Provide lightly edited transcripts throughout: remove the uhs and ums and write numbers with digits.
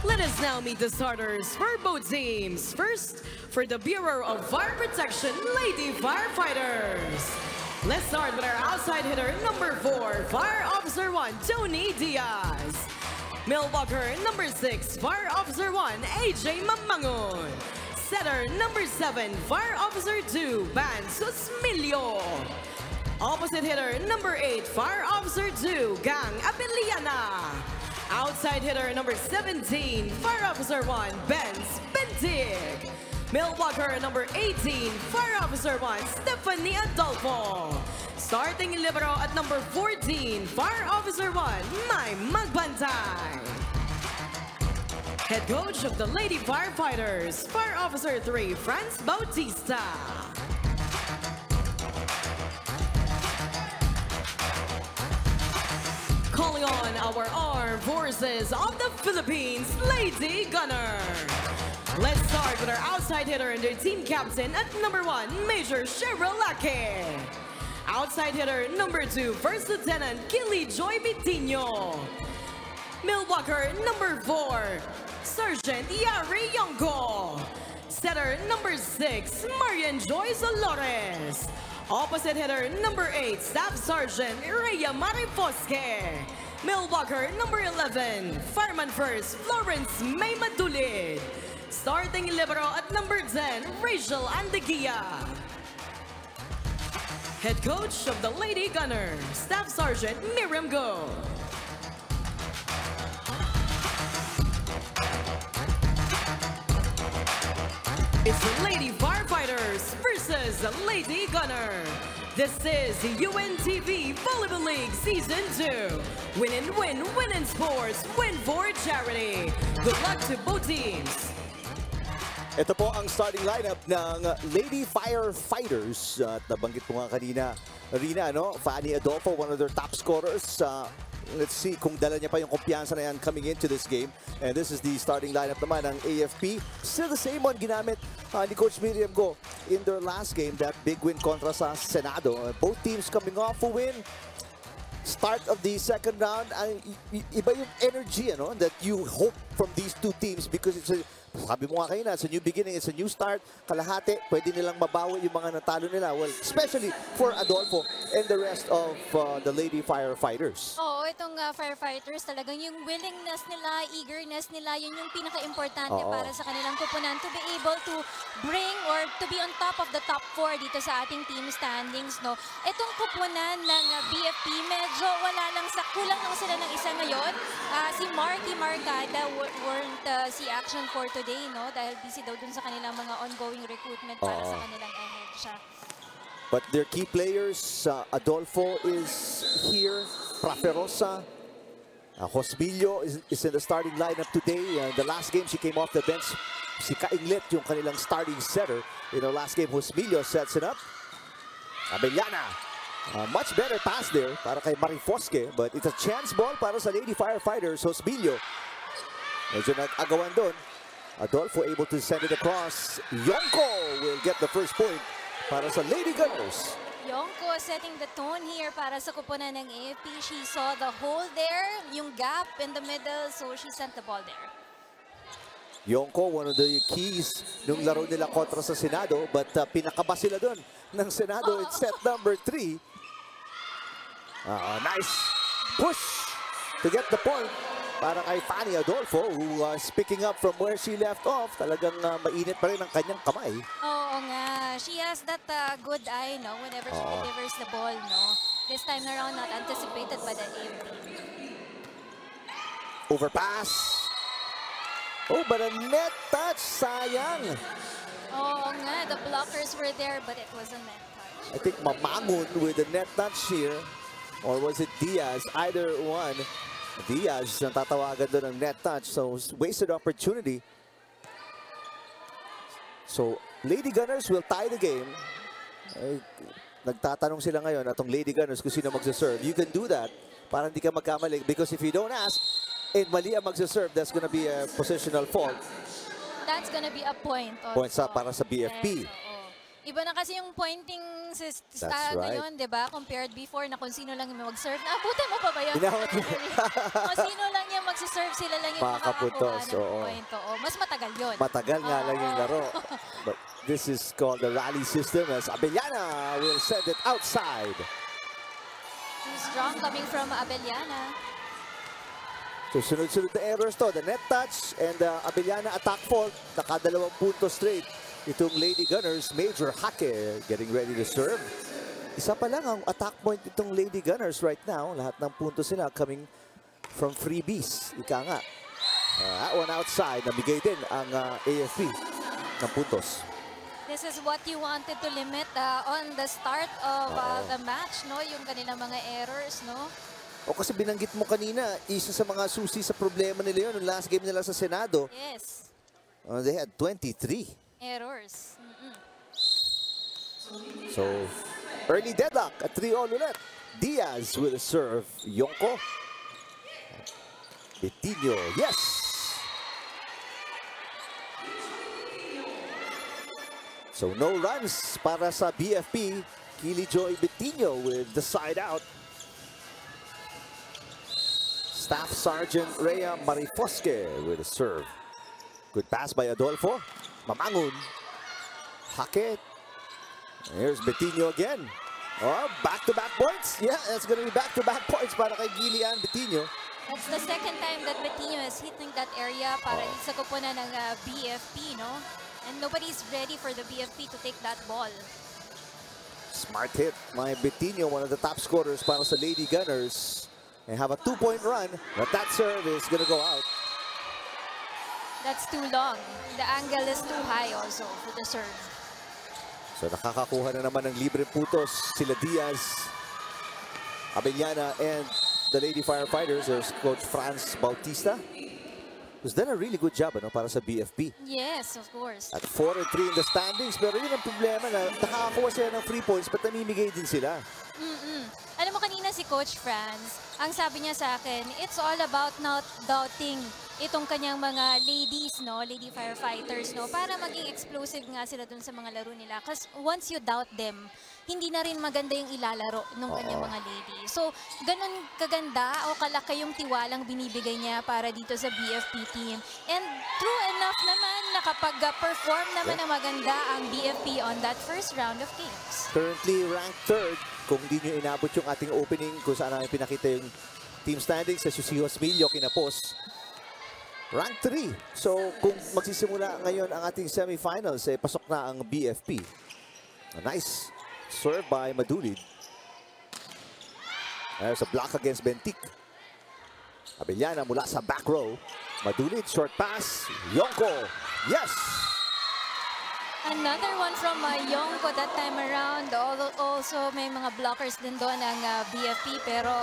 Let us now meet the starters for both teams. First, for the Bureau of Fire Protection Lady Firefighters. Let's start with our outside hitter, number 4, Fire Officer 1, Tony Diaz. Millwalker, number 6, Fire Officer 1, AJ Mamangon. Setter, number 7, Fire Officer 2, Van Susmilio. Opposite hitter, number 8, Fire Officer 2, Gang Abiliana. Outside hitter, number 17, Fire Officer 1, Benz Bentig. Millwalker, number 18, Fire Officer 1, Stephanie Adolfo. Starting libero at number 14, Fire Officer 1, Mai Magbantay. Head coach of the Lady Firefighters, Fire Officer 3, Franz Bautista. Calling on our armed forces of the Philippines, Lady Gunner. Let's start with our outside hitter and their team captain at number 1, Major Cheryl Lake. Outside hitter number 2, First Lieutenant Kili Joy Bitino. Millwalker number 4, Sergeant Yari Yongko. Setter number 6, Marian Joy Dolores. Opposite hitter number 8, Staff Sergeant Rhea Marifosque. Millwalker number 11, Fireman First, Florence May Madulid. Starting libero at number 10, Rachel Andeguia. Head coach of the Lady Gunner, Staff Sergeant Miriam Go. It's the Lady Firefighters versus the Lady Gunner. This is the UNTV Volleyball League Season 2. Win and win, win in sports, win for charity. Good luck to both teams. Ito po ang starting lineup ng Lady Firefighters. At nabanggit po nga kanina, Rina, no? Fanny Adolfo, one of their top scorers. Let's see kung dala niya pa yung kumpiyansa na yan coming into this game. And this is the starting lineup naman ng AFP. Still the same one ginamit ni Coach Miriam Go in their last game, that big win kontra sa Senado. Both teams coming off a win. Start of the second round, iba yung energy that you hope from these two teams, because it's a, sabi mo nga kayo na, it's a new beginning, it's a new start. Kalahati, pwede nilang mabawi yung mga natalo nila. Well, especially for Adolfo and the rest of the Lady Firefighters. Oo, itong firefighters, talagang yung willingness nila, eagerness nila, yun yung pinaka-importante para sa kanilang kupunan to be able to bring or to be on top of the top 4 dito sa ating team standings, no? Itong kupunan ng BFP, medyo kulang lang sila ng isa ngayon. Si Marky Marcada weren't see action for today, no? Dahil busy daw dun sa kanilang mga ongoing recruitment para sa kanilang siya. But their key players, Adolfo is here, Praferosa, Hosbilio is in the starting lineup today. The last game, she came off the bench. Si Kainglet, yung kanilang starting setter. In the last game, Hosbilio sets it up. Abellana, much better pass there para kay Marifosque, but it's a chance ball para sa Lady Firefighters. Hosbilio, medyo nag-agawan doon. Adolfo able to send it across. Yonko will get the first point para sa Lady Gunners. Yonko setting the tone here para sa kupunan ng AFP. She saw the hole there, yung gap in the middle, so she sent the ball there. Yonko, one of the keys nung laro nila kontra sa Senado, but pinakaba sila doon ng Senado in set number 3. Nice push to get the point para kay Fanny Adolfo, who was picking up from where she left off. Talagang mainit pa rin ang kanyang kamay. Oo nga. She has that good eye, no? Whenever she delivers the ball, no? This time around, not anticipated by the AFP. Overpass. Oh, but a net touch. Sayang. Oo nga. The blockers were there, but it was a net touch. I think Mamangon with the net touch here. Or was it Diaz? Either one. Diaz natatawagan doon ng net touch, so wasted opportunity. So Lady Gunners will tie the game. Nagtatanong sila ngayon atong Lady Gunners kung sino magsaserve. You can do that para hindi ka magkamali, because if you don't ask and mali ang magsaserve, that's gonna be a positional fault. That's gonna be a point. Points up para sa BFP. Yes, Iba na kasi yung pointing That's style right. ngayon, di ba? Compared before na kung sino lang yung mag-serve. Naabutan mo pa ba yun? Inawat mo. Kung sino lang yung mag-serve, sila lang yung makakakuha Makakapuntos, ng oo. point. Oo. Mas matagal yun. Matagal nga lang yung laro. But this is called the rally system as Abellana will send it outside. Too strong coming from Abellana. So sunod-sunod na errors to. The net touch and the Abellana attack fault. Nakadalawang puntos straight. Itong Lady Gunners, Major Hake getting ready to serve. Isa pa lang ang attack point itong Lady Gunners right now. Lahat ng puntos sila coming from freebies. Ika nga. That one outside. Nabigay din ang AFP ng puntos. This is what you wanted to limit on the start of the match, no? Yung kanilang mga errors, no? O kasi binanggit mo kanina, isa sa mga susi sa problema nila yun. Yung last game nila sa Senado, Yes. they had 23. Errors. So, early deadlock at 3-all ulit. Diaz will serve. Yonko. Betinho. Yes! So, no runs para sa BFP. Kili Joy Betinho with the side out. Staff Sergeant Rhea Marifosque with a serve. Good pass by Adolfo. Mamangun. Hake. Here's Betinho again. Oh, back-to-back points. Yeah, it's going to be back-to-back points para kay Gilian Betinho. That's the second time that Betinho is hitting that area para sa kupunan ng BFP, no? And nobody's ready for the BFP to take that ball. Smart hit by Betinho, one of the top scorers para sa Lady Gunners. They have a 2-point run, but that serve is going to go out. That's too long. The angle is too high also for the serve. So nakakakuha na naman ng libre putos sila Diaz, Abellana, and the Lady Firefighters. There's Coach Franz Bautista, who's done a really good job para sa BFP. Yes, of course. At 4-3 in the standings, pero yun ang problema na nakakakuha sila ng free points, but namimigay din sila. Alam mo kanina si Coach Franz, ang sabi niya sa akin, it's all about not doubting itong kanyang mga ladies, no, lady firefighters, no, para maging explosive nga sila dun sa mga laro nila. Kasi once you doubt them, hindi na rin maganda yung ilalaro ng kanyang mga lady. So, ganun kaganda o kalaki yung tiwalang binibigay niya para dito sa BFP team. And true enough naman, nakapag-perform naman na maganda ang BFP on that first round of games. Currently ranked third. Kung di nyo inabot yung ating opening, kung saan namin pinakita yung team standings, sa Susios Milio, kinapos. Rank 3. So, kung magsisimula ngayon ang ating semifinals, pasok na ang BFP. A nice serve by Madulid. There's a block against Bentic. Abellana mula sa back row. Madulid, short pass. Yonko. Yes! Another one from Yonko that time around. Also, may mga blockers din doon ang BFP, pero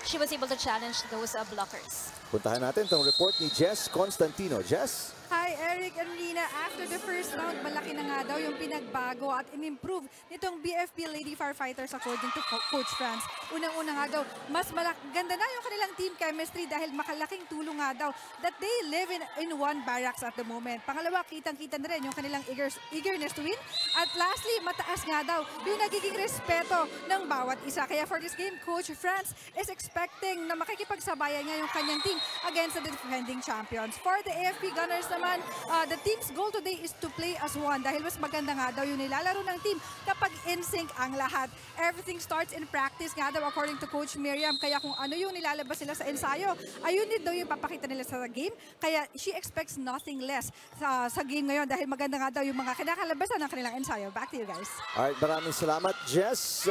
she was able to challenge those blockers. Puntahan natin itong report ni Jess Constantino. Jess? Hi, Eric and Rina. After the first round, malaki na nga daw yung pinagbago at in-improve nitong BFP Lady Firefighters according to Coach Franz. Unang-una nga daw, mas ganda na yung kanilang team chemistry dahil makalaking tulong nga daw that they live in one barracks at the moment. Pangalawa, kitang-kita na rin yung kanilang eagerness to win. At lastly, mataas nga daw yung nagiging respeto ng bawat isa. Kaya for this game, Coach Franz is expecting na makikipagsabayan niya yung kanyang team against the defending champions. For the AFP Gunners naman, the team's goal today is to play as one dahil mas maganda nga daw yung nilalaro ng team kapag in sync ang lahat. Everything starts in practice nga daw according to Coach Miriam. Kaya kung ano yung nilalabas nila sa ensayo, ayun din daw yung papakita nila sa game. Kaya she expects nothing less sa game ngayon dahil maganda nga daw yung mga kinakalabasan ng kanilang ensayo. Back to you guys. Alright, maraming salamat, Jess.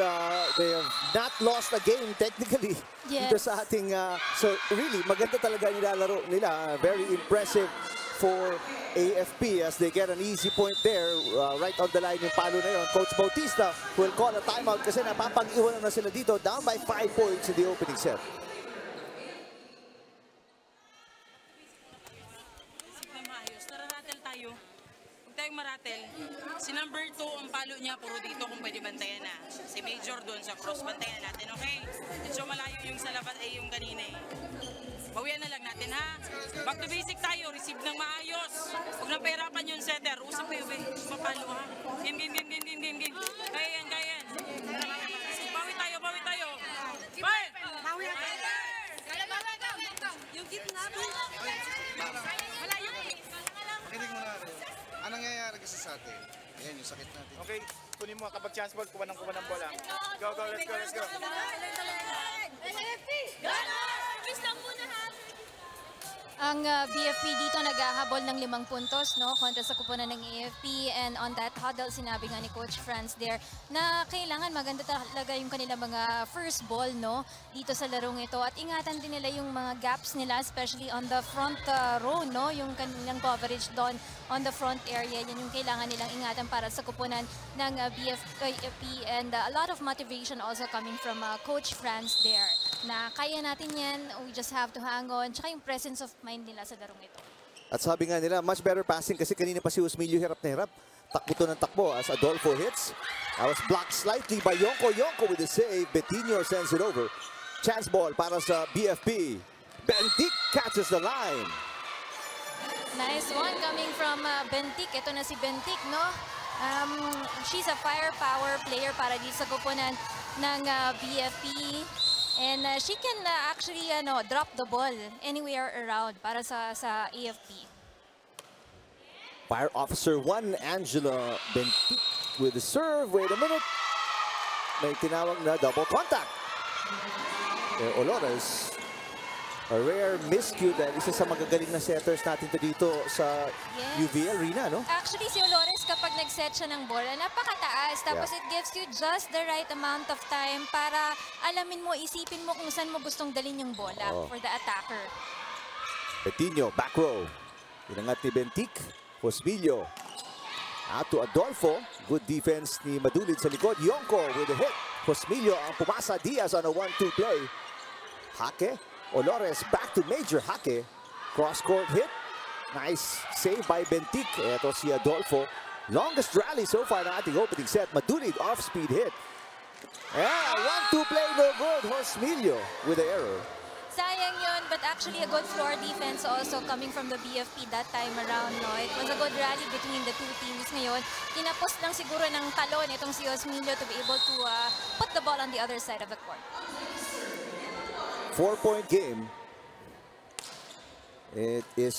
They have not lost a game technically. Yes. Dito sa ating, so really, maganda talaga nilalaro nila. Very impressive for AFP as they get an easy point there. Right on the line yung palo na yun. Coach Bautista will call a timeout kasi napapag-iwanan na sila dito. Down by 5 points in the opening set. Maratel. Si number 2, ang palo niya, puro dito kung pwede bantayan na. Si Major doon sa cross, bantayan natin, okay? Medyo malayo yung sa labas ay yung kanina eh. Bawian na lang natin, ha? Back to basic tayo, receive ng maayos. Huwag nang pahirapan yung setter. Usap kayo, mapalo, ha? Game, game, game, game, game, game, game. Kaya yan, kaya yan. Bawi tayo, bawi tayo. Fire! Bawi na tayo. Yung gitna. Makinig mo na rin. Anong nangyayari kasi sa atin? Ayan, yung sakit natin. Okay, kunin mo kapag chance ball, kuha ng bola. Go, go, let's go, let's go. Ang BFP dito naghahabol ng 5 puntos, no, kontra sa kupunan ng AFP, and on that huddle sinabi nga ni Coach Franz there na kailangan maganda talaga yung kanilang mga first ball, no, dito sa larong ito, at ingatan din nila yung mga gaps nila, especially on the front row, no, yung kanilang coverage doon on the front area, yan yung kailangan nilang ingatan para sa kupunan ng BFP, and a lot of motivation also coming from Coach Franz there na kaya natin yan, we just have to hang on, tsaka yung presence of mind nila sa larong ito. At sabi nga nila, much better passing kasi kanina pa si Osmilio hirap na hirap. Takbo to ng takbo as Adolfo hits. That was blocked slightly by Yonko. Yonko with the save. Betinho sends it over. Chance ball para sa BFP. Bentic catches the line. Nice one coming from Bentic. Ito na si Bentic, no? She's a firepower player para dito sa kupunan ng BFP. And she can actually drop the ball anywhere around para sa AFP. Fire Officer 1, Angela Bentic with the serve. Wait a minute. May tinawag na double contact. Olores. A rare miscue dahil isa sa magagaling na setters natin dito sa UVL Arena, no? Actually, si Olores kapag nag-set siya ng bola, napakataas. Tapos it gives you just the right amount of time para alamin mo, isipin mo kung saan mo gustong dalhin yung bola for the attacker. Betinho, back row. Inangat ni Bentic. Osmilio. Out to Adolfo. Good defense ni Madulid sa likod. Yonko with a hit. Osmilio ang pumasa. Diaz on a 1-2 play. Hake. Olores back to Major Hake. Cross-court hit. Nice save by Bentic. Ito si Adolfo. Longest rally so far na ating opening set. Madulid off-speed hit. Yeah, 1-2 play, no good. Osmilio with the error. Sayang yun, but actually a good floor defense also coming from the BFP that time around, no? It was a good rally between the two teams ngayon. Tinapos lang siguro ng talon itong si Osmilio to be able to put the ball on the other side of the court. 4-point game. It is...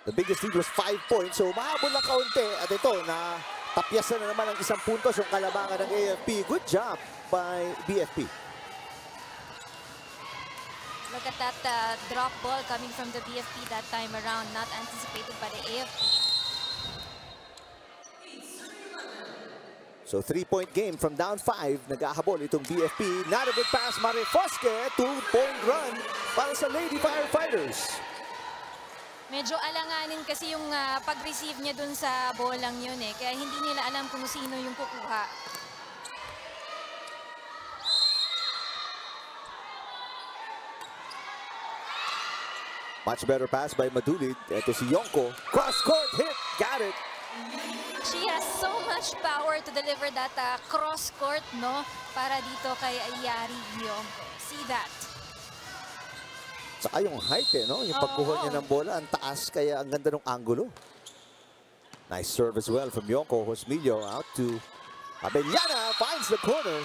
The biggest lead was 5 points. So, mahabol na kaunti. At ito, na tapyasan na naman ang 1 puntos yung kalabangan ng AFP. Good job by BFP. Look at that drop ball coming from the BFP that time around, not anticipated by the AFP. So 3-point game from down 5. Nag-ahabol itong BFP. Not a good pass, Mari Fosque. 2-point run para sa Lady Firefighters. Medyo alanganin kasi yung pag-receive niya dun sa bolang yun eh. Kaya hindi nila alam kung sino yung kukuha. Much better pass by Madulid. Ito si Yonko. Cross-court hit. Got it. She has so much power to deliver that cross-court, no? Para dito kay Yari Yonko. See that? Saka yung height no? Yung pagkuha niya ng bola, ang taas, kaya ang ganda ng angulo. Nice serve as well from Yonko. Osmilio out to Abellana. Finds the corner.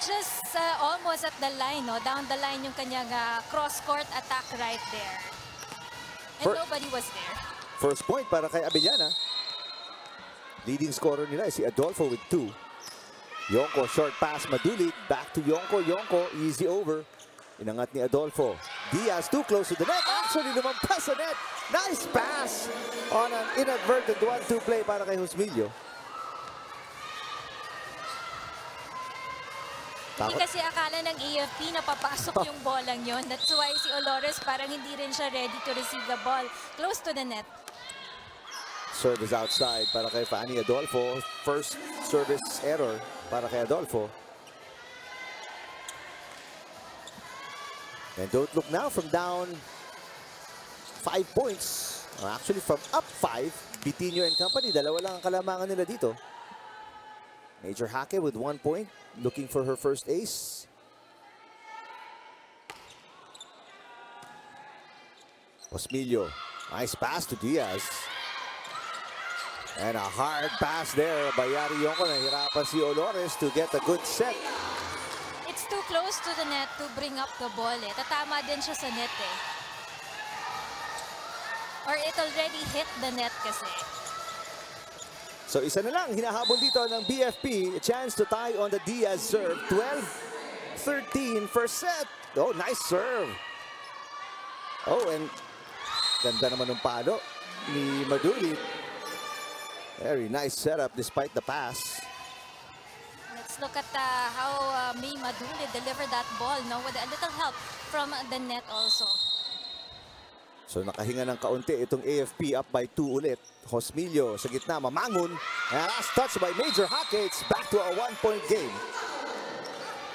Just almost at the line, no? Down the line yung kanyang cross-court attack right there. And nobody was there. First point para kay Abellana. Leading scorer nila si Adolfo with 2. Yonko, short pass, Madulid. Back to Yonko. Yonko, easy over. Inangat ni Adolfo. Diaz too close to the net. Actually, lumampas sa net. Nice pass on an inadvertent 1-2 play para kay Osmilio. Hindi kasi akala ng AFP na papasok yung bolang yon. That's why si Olores parang hindi rin siya ready to receive the ball close to the net. Service outside para kay Fanny Adolfo. First service error para kay Adolfo. And don't look now from down 5 points. Actually from up 5. Betinho and company. Dalawa lang ang kalamangan nila dito. Major Hake with 1 point. Looking for her first ace. Osmilio Nice pass to Diaz. And a hard pass there by Yari Yonko. Nahirapan si Olores to get a good set. It's too close to the net to bring up the ball eh. Tatama din siya sa net eh. Or it already hit the net kasi. So isa na lang hinahabol dito ng BFP. A chance to tie on the Diaz serve. 12-13 first set. Oh, nice serve. Oh, and ganda naman ng palo ni Maduli. Very nice setup despite the pass. Let's look at how May Maduli delivered that ball, no, with a little help from the net also. So nakahinga ng kaunti itong AFP, up by 2 ulit. Josmilio sa gitna, mamangon. And last touch by Major Hake. It's back to a 1-point game.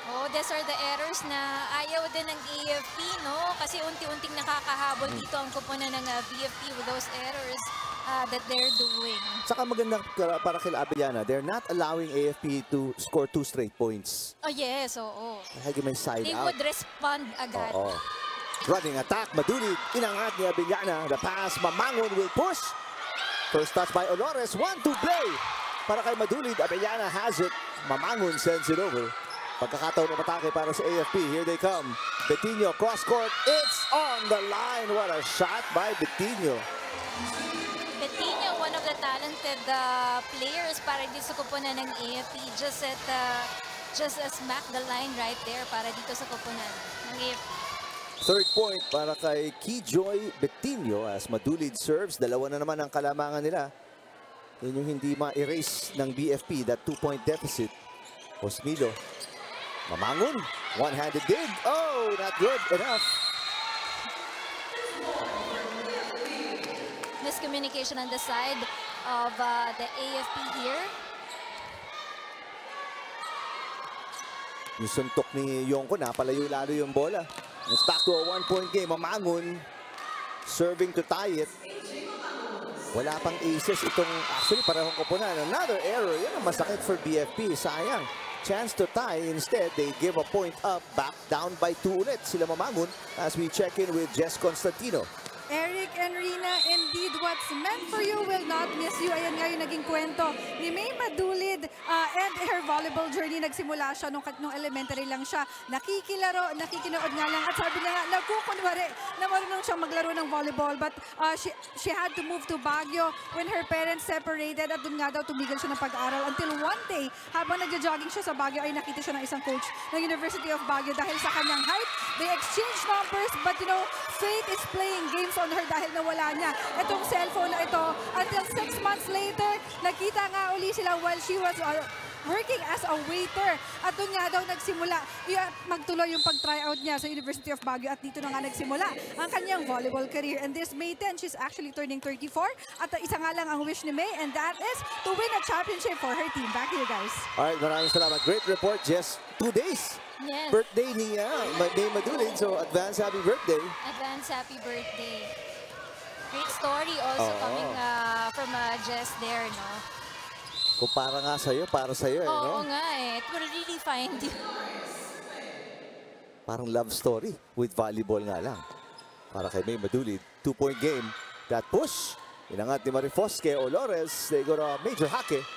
Oh, these are the errors na ayaw din ng AFP, no? Kasi unti-unting nakakahabol dito ang kupunan ng BFP with those errors that they're doing. Saka maganda para kila Abellana, they're not allowing AFP to score 2 straight points. Oh, yes, oo. Kahit may side They out. would respond agad. Oo. Running attack, Maduli, inangat ni Abellana. The pass, Mamangon will push. First touch by Olores, 1-2 play. Para kay Maduli, Abellana has it. Mamangon sends it over. Pagkakataon ng atake para sa AFP. Here they come. Betinho, cross court. It's on the line. What a shot by Betinho. Betinho, one of the talented players para dito sa kupunan ng AFP. Just smack the line right there para dito sa kupunan ng AFP. Third point para kay Kijoy Betinho as Madulid serves. Dalawa na naman ang kalamangan nila. Yun yung hindi ma-erase ng BFP, that 2-point deficit. Josmilio, Mamangon, one-handed dig. Oh, not good enough. Miscommunication on the side of the AFP here. Yung suntok ni Yonko, napalayo lalo yung bola. It's back to a 1-point game. Mamangon serving to tie it. Wala pang aces itong, actually parehong koponan. Another error. Yan ang masakit for BFP. Sayang. Chance to tie. Instead, they give a point up. Back down by 2 ulit. Sila Mamangon as we check in with Jess Constantino. Eric and Rina, indeed, what's meant for you will not miss you. Ayan nga yung naging kwento ni May Madulid and her volleyball journey. Nagsimula siya nung elementary lang siya. Nakikilaro, nakikinood nga lang. At sabi niya nga, nagkukunwari na marunong siyang maglaro ng volleyball. But she had to move to Baguio when her parents separated. At dun nga daw tumigil siya ng pag-aaral. Until one day, habang nagja-jogging siya sa Baguio, ay nakita siya ng isang coach ng University of Baguio. Dahil sa kanyang height, they exchanged numbers. But you know, fate is playing games on her dahil nawala niya itong cellphone na ito. Until 6 months later, nakita nga uli sila while she was working as a waiter. At doon nga daw nagsimula magtuloy yung pag-tryout niya sa University of Baguio. At dito na nga nagsimula ang kanyang volleyball career. And this May 10, she's actually turning 34. At isa nga lang ang wish ni May, and that is to win a championship for her team. Back to you guys. Alright, maraming salamat. Great report, Jess. 2 days. Yes. Birthday ni May Madulid. So, advance happy birthday. Advance happy birthday. Great story also coming from Jess there, no? Kung para nga sa'yo, para sa'yo, Oo no? nga eh. It will really find you. Parang love story with volleyball nga lang. Para kay May Madulid, 2-point game. That push, inangat ni Marifosque Olores. They go to Major Hake.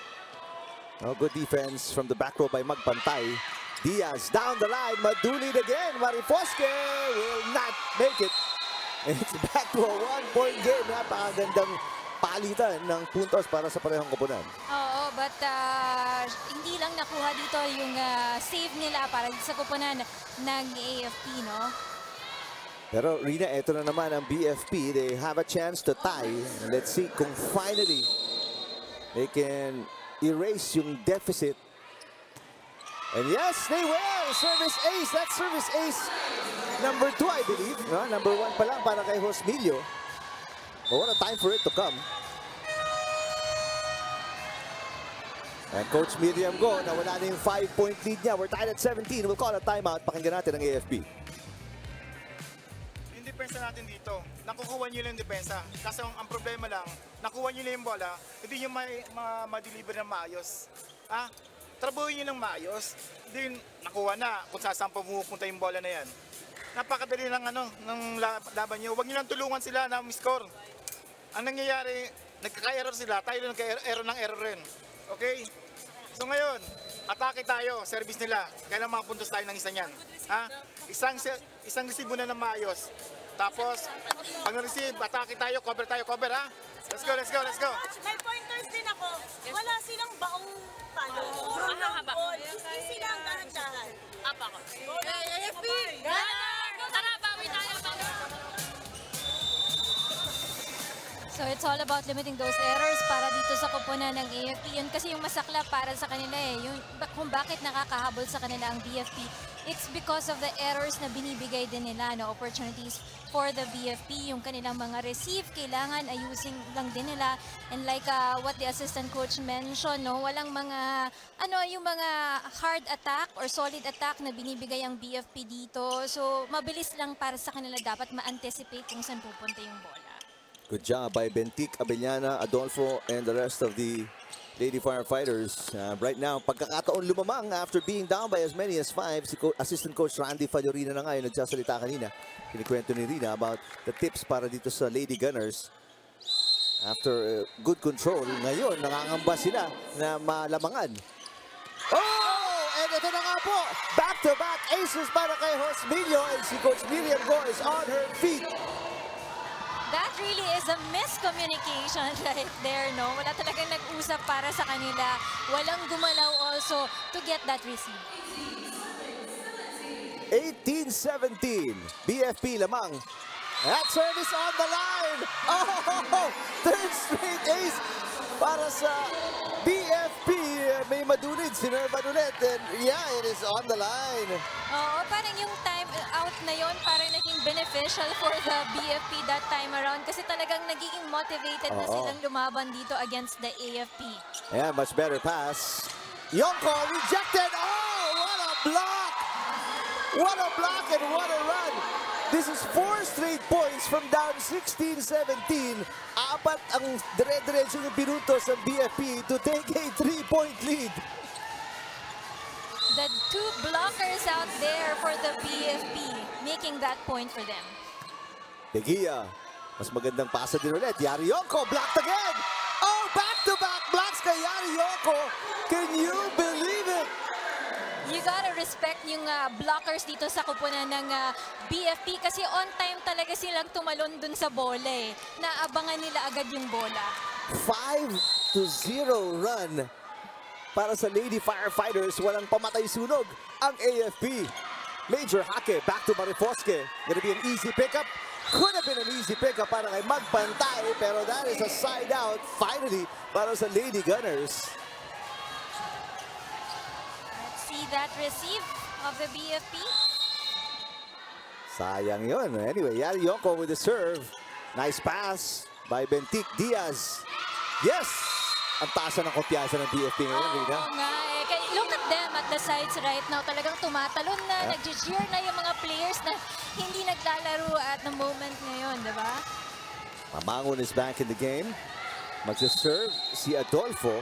Oh, good defense from the back row by Magpantay. Diaz down the line, Madulid again. Marifosque will not make it. It's back to a 1-point game. Napakagandang palitan ng puntos para sa parehong koponan. Oo, but hindi lang nakuha dito yung save nila para sa koponan ng AFP, no? Pero Rina, eto na naman ang BFP. They have a chance to tie. Let's see kung finally they can erase yung deficit. And yes, they will! Service ace! That's service ace number 2, I believe. No? Number 1 pa lang para kay Josmilio. But what a time for it to come. And Coach Miriam Go, nawala na yung 5-point lead niya. We're tied at 17. We'll call a timeout. Pakinggan natin ang AFP. Yung depensa natin dito, nakukuha nyo lang yung depensa. Kasi ang problema lang, nakuha nyo lang yung bola, hindi nyo ma-deliver ng maayos. Trabuhin nyo ng maayos, then nakuha na kung saan pumupunta yung bola na yan. Napakadali lang ng laban nyo. Huwag nyo lang tulungan sila na score. ang nangyayari, nagkaka-error sila, tayo nagka-error ng error rin. Okay? So ngayon, atake tayo, service nila. Kailan makapuntos tayo ng isa niyan? Ha? Isang receive muna ng maayos. Tapos, pag na-receive, atake tayo, cover ha? Let's go, let's go, let's go. May pointers din ako. Wala silang baong palo. Mahahaba. Easy lang, dahan-dahan. Apa ko. AFP! Tara, bawi tayo. So it's all about limiting those errors para dito sa koponan ng AFP. Yun kasi yung masaklap para sa kanila eh. Yung, kung bakit nakakahabol sa kanila ang BFP, it's because of the errors na binibigay din nila, no? Opportunities for the BFP. Yung kanilang mga receive, kailangan ayusin lang din nila. And like what the assistant coach mentioned, no? Walang mga, yung mga hard attack or solid attack na binibigay ang BFP dito. So mabilis lang para sa kanila dapat ma-anticipate kung saan pupunta yung bola. Good job by Bentic, Abellana, Adolfo, and the rest of the Lady Firefighters. Right now, pagkakataon lumamang after being down by as many as 5. Si Assistant Coach Randy Fallorina na nga yung nagsasalita kanina. Kinikwento ni Rina about the tips para dito sa Lady Gunners. After good control, ngayon nangangamba sila na malamangan. Oh! And ito na nga po, back-to-back aces para kay Hosmilio, and si Coach Miriam Go is on her feet. That really is a miscommunication right there, no? Wala talagang nag-usap para sa kanila. Walang gumalaw also to get that receive. 18-17, BFP lamang. That service on the line. Oh, third straight ace para sa BFP. May madulid, sinervan ulit. And yeah, it is on the line. Oo, parang yung time out na yon parang naging beneficial for the BFP that time around kasi talagang nagiging motivated na silang lumaban dito against the AFP. Yeah, much better pass. Yonko rejected. Oh, what a block! What a block and what a run! This is 4 straight points from down 16-17. Apat ang dire-diretso yung pinutos ng BFP to take a 3-point lead. The two blockers out there for the BFP, making that point for them. Begia, mas magandang pasa din ulit. Yari Yonko, blocked again! Oh, back-to-back blocks kay Yari Yonko. Can you believe it? You gotta respect yung blockers dito sa kupunan ng BFP kasi on time talaga silang tumalon dun sa bola eh. Naabangan nila agad yung bola. 5-0 run para sa Lady Firefighters. Walang pamatay sunog ang AFP. Major Hake back to Marifosque. Gonna be an easy pickup. Could have been an easy pickup para kay Magpantay, pero that is a side out finally para sa Lady Gunners. See that receive of the BFP? Sayang yun. Anyway, Yari Yonko with the serve. Nice pass by Bentic Diaz. Yes! Ang taas ng kumpiyansa ng BFP ngayon, Rina. Oo nga eh. Look at them at the sides right now. Talagang tumatalon na, nag-cheer na yung mga players na hindi naglalaro at the moment ngayon, di ba? Mamangon is back in the game. Magsa-serve si Adolfo.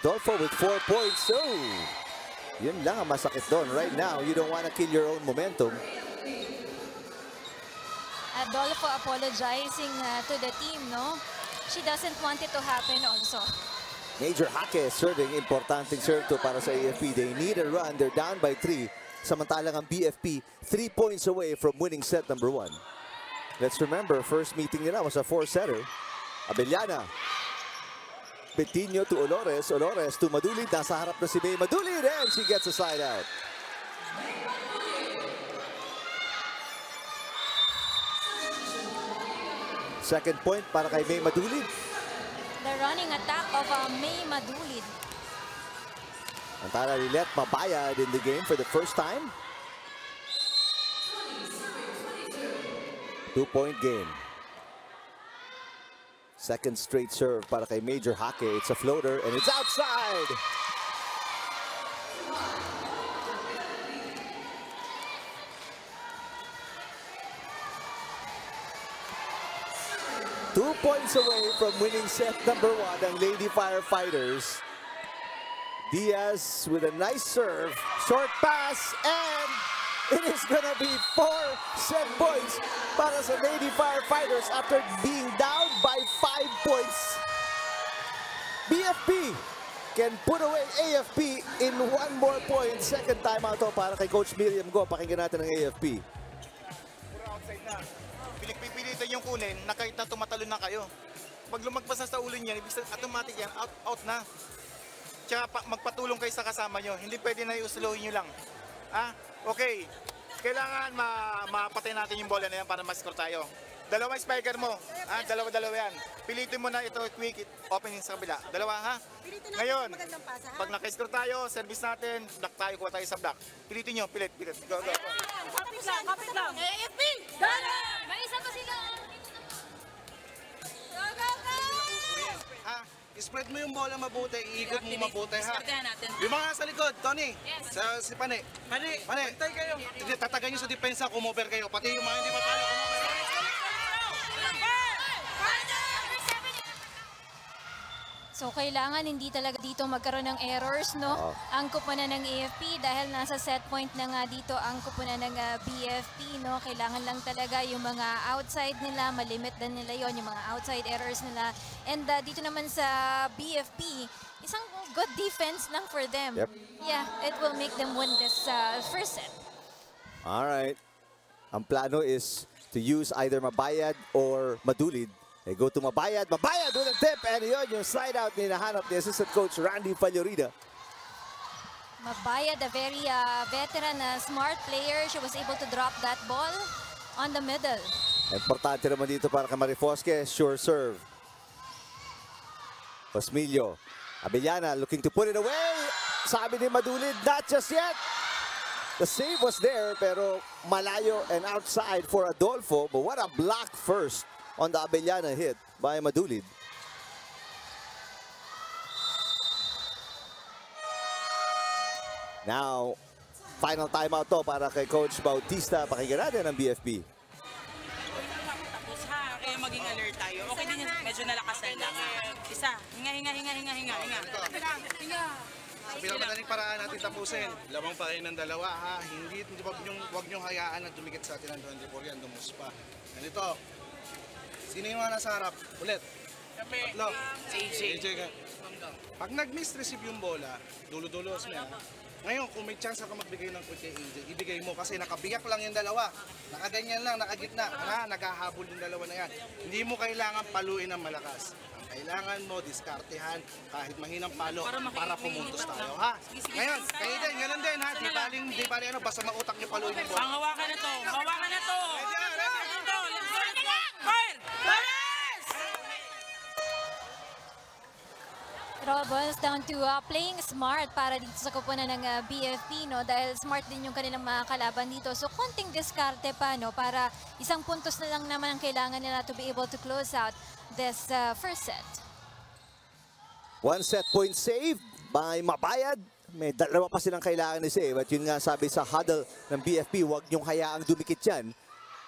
Adolfo with 4 points. So, yun lang ang masakit doon. Right now, you don't want to kill your own momentum. Adolfo apologizing to the team, no? She doesn't want it to happen also. Major Hake serving. Importanteng serve to para sa AFP. They need a run. They're down by 3. Samantalang ang BFP, 3 points away from winning set number 1. Let's remember, first meeting nila was a 4-setter. Abellana. Betinho to Olores. Olores to Madulid. Nasa harap na si May Madulid. And she gets a side out. Second point para kay May Madulid. The running attack of May Madulid. Antara Lilet mabayad in the game for the first time. 2-point game. Second straight serve para kay Major Hake. It's a floater and it's outside. Two points away from winning set number 1 ang Lady Firefighters. Diaz with a nice serve. Short pass and It is gonna be 4 set points para sa Lady Firefighters after being down by 5 points. BFP can put away AFP in 1 more point. Second time out to para kay Coach Miriam Go. Pakinggan natin ang AFP. Puro outside na. Pinagpipilitan yung kunin na kahit na tumatalon na kayo. Pag lumagpas na sa ulo niyan, ibig sabihin automatic yan, out na. Tsaka magpatulong kayo sa kasama nyo. Hindi pwede na iuslohin nyo lang. Okay. Kailangan mapatay natin yung bola na yan para ma-score tayo. Dalawa spiker mo. Dalawa-dalawa yan. Pilitin mo na ito, quick opening sa kabila. Dalawa, ha? Ngayon, pag naka-score tayo, service natin, block tayo, kuha tayo sa block. Pilitin nyo, pilit. Go. Kapit lang. AFP! Gana! May isa pa sila. Spread mo yung bola mabuti, iikot mo mabuti, ha? Diskartehan natin. Yung mga sa likod, Tony, si Pane. Pane, antay kayo. Tatagan nyo sa depensa, kumover kayo. Pati yung mga hindi patalo, kumover. So kailangan hindi talaga dito magkaroon ng errors, no? Ang kupunan ng AFP dahil nasa set point na nga dito ang kupunan ng BFP, no? Kailangan lang talaga yung mga outside nila, malimit din nila yon yung mga outside errors nila. And dito naman sa BFP, isang good defense lang for them. Yep. Yeah, it will make them win this first set. Alright. Ang plano is to use either Mabayad or Madulid. They go to Mabayad with a tip, and yun yung slide out ni nahanap ni Assistant Coach Randy Fallorida. Mabayad, a very veteran, smart player. She was able to drop that ball on the middle. Importante naman dito para kay Marifosque, sure serve. Osmilio, Abellana looking to put it away. Sabi ni Madulid, not just yet. The save was there, pero malayo and outside for Adolfo. But what a block first on the Abellana hit by Madulid. Now, final timeout to para kay Coach Bautista. Pakinggan natin ang BFP. Tapos kaya maging alert tayo. Okay din yan, medyo nalakasan lang. Isa, hinga. Sa pinamadaling paraan natin tapusin. Lamang pa kayo ng dalawa, ha? Huwag niyong hayaan na dumikit sa atin ng 24 yan, dumus pa. Ganito. Sino yung mga nasa harap? Ulit. Tatlo. AJ ka. Pag nag-miss-receive yung bola, dulo-dulos mo yan. Ngayon, kung may chance ka magbigay ng quick kay AJ, ibigay mo kasi nakabiyak lang yung dalawa. Nakaganyan lang, nakagitna. Naghahabol yung dalawa na yan. Hindi mo kailangan paluin ng malakas. Ang kailangan mo, diskartehan kahit mahinang palo para pumuntos tayo, ha? Ngayon, kayo din, ganun din, ha? Di baling basta mautak niyo paluin yung bola. Ang hawakan na to. It all boils down to playing smart para dito sa kupunan ng BFP, no? Dahil smart din yung kanilang mga kalaban dito. So, konting diskarte pa, no? Para isang puntos na lang naman ang kailangan nila to be able to close out this first set. 1 set point save by Mabayad. May dalawa pa silang kailangan i-save. At yun nga sabi sa huddle ng BFP, huwag niyong hayaang dumikit yan.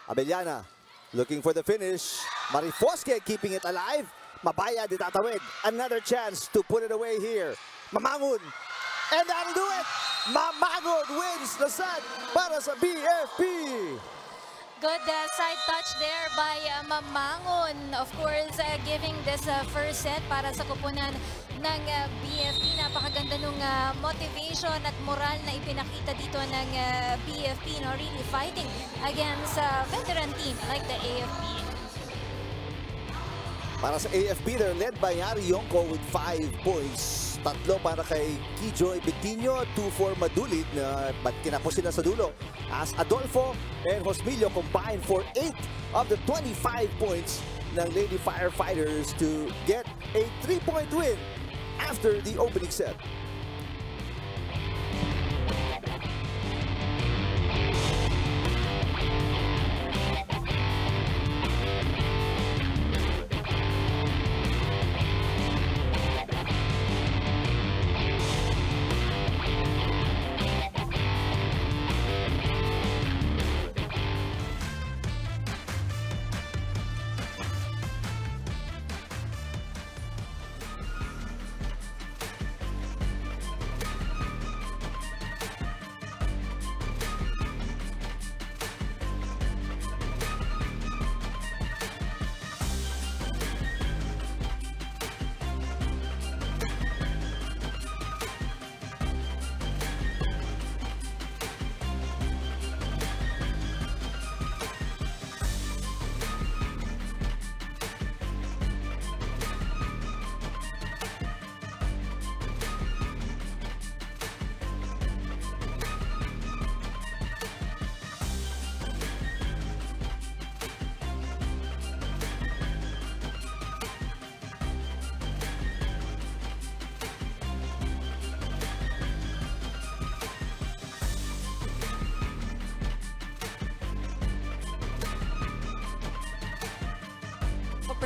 Abellana looking for the finish. Marifosque keeping it alive. Mabayad itatawid. Another chance to put it away here. Mamangon. And that'll do it. Mamangon wins the set para sa BFP. Good side touch there by Mamangon. Of course, giving this first set para sa kupunan ng BFP. Napakaganda nung motivation at moral na ipinakita dito ng BFP. No? Really fighting against a veteran team like the AFP. Para sa AFP, they're led by Yari Yonko with 5 points. 3 para kay Kijoy Bitinho, 2 for Madulid na kinapos sila sa dulo. As Adolfo and Josmilio combined for 8 of the 25 points ng Lady Firefighters to get a 3-point win after the opening set.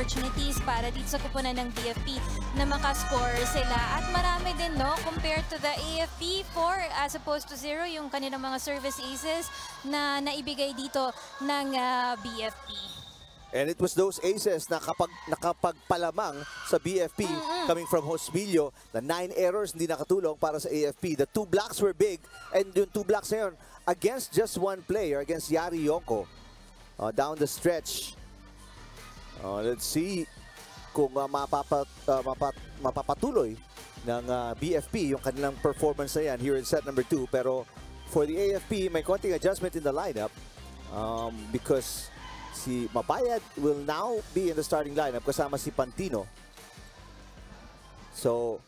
opportunities para dito sa kupunan ng BFP na makascore sila. At marami din, no, compared to the AFP, 4 as opposed to 0 yung kanilang mga service aces na naibigay dito ng BFP. And it was those aces na nakapagpalamang sa BFP coming from Hosmilio. The 9 errors hindi nakatulong para sa AFP. The 2 blocks were big. And yung 2 blocks na yun, against just one player, against Yari Yonko. Down the stretch. Let's see kung mapapatuloy ng BFP yung kanilang performance na yan here in set number 2. Pero for the AFP, may konting adjustment in the lineup because si Mabayad will now be in the starting lineup kasama si Pantino. So,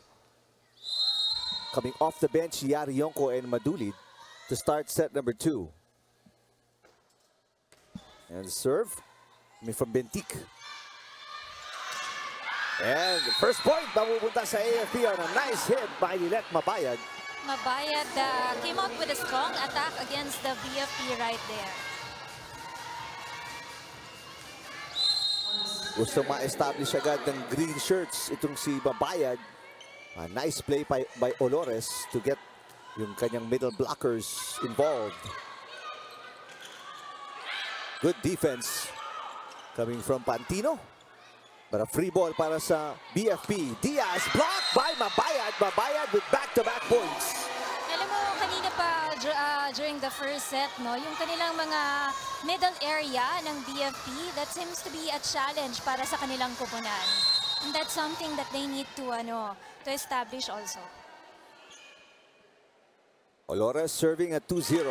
coming off the bench, Yari Yonko and Madulid to start set number 2. And serve from Bentik. And the first point mapupunta sa AFP on a nice hit by Lilet Mabayad. Mabayad came out with a strong attack against the BFP right there. Gusto ma-establish agad ng green shirts itong si Mabayad. A nice play by Olores to get yung kanyang middle blockers involved. Good defense coming from Pantino. But a free ball para sa BFP. Diaz blocked by Mabayad. Mabayad with back-to-back points. Alam mo, kanina pa during the first set, no, yung kanilang mga middle area ng BFP, that seems to be a challenge para sa kanilang kupunan. And that's something that they need to establish also. Olores serving at 2-0.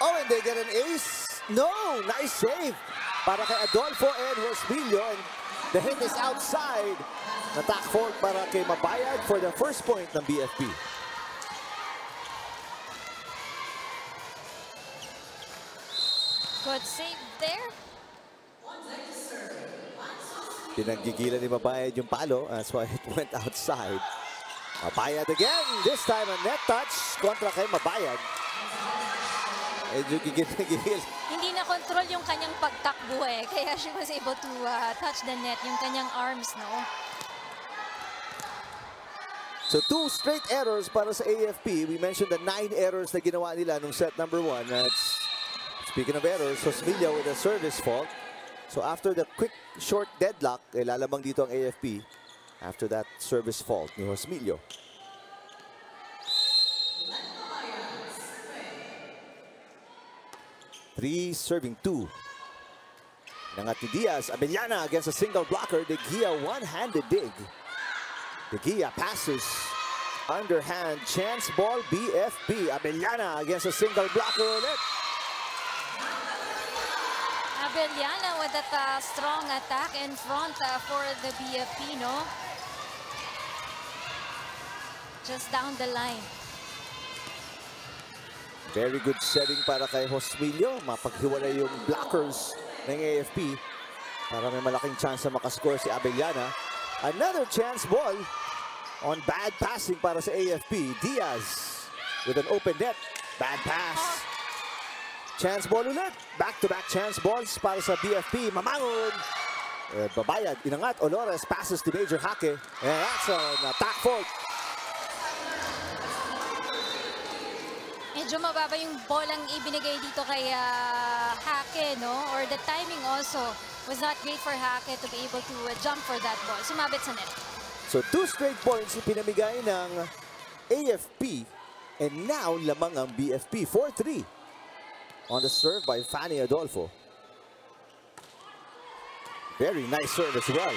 Oh, and they get an ace. No, nice save para kay Adolfo and Hosmilio. And the hit is outside. Attack fault para kay Mabayad for the first point ng BFP. Good save there. Pinaggigilan ni Mabayad yung palo. That's why it went outside. Mabayad again. This time a net touch kontra kay Mabayad. Medyo gigil. Hindi na control yung kanyang pagtakbo eh. Kaya she was able to touch the net, yung kanyang arms, no? So 2 straight errors para sa AFP. We mentioned the 9 errors na ginawa nila nung set number 1. That's, speaking of errors, Hosmilio with a service fault. So after the quick short deadlock, lalamang dito ang AFP after that service fault ni Hosmilio. Three serving 2. Nangat ni Diaz. Abellana against a single blocker. De Gia one-handed dig. De Gia passes. Underhand chance ball BFP. Abellana against a single blocker ulit. Abellana with that strong attack in front for the BFP, no? Just down the line. Very good setting para kay Hosmilio. Mapaghiwalay yung blockers ng AFP para may malaking chance na makascore si Abellana. Another chance ball on bad passing para sa AFP. Diaz with an open net. Bad pass. Chance ball ulit. Back-to-back chance balls para sa BFP. Mamangon. Mabayad. Inangat. Olores passes to Major Hake. And that's an attack fault. Medyo mababa yung bolang ibinigay dito kay Hake, no? Or the timing also was not great for Hake to be able to jump for that ball. Sumabit sa net. So 2 straight points ipinamigay ng AFP. And now lamang ang BFP. 4-3 on the serve by Fanny Adolfo. Very nice serve as well.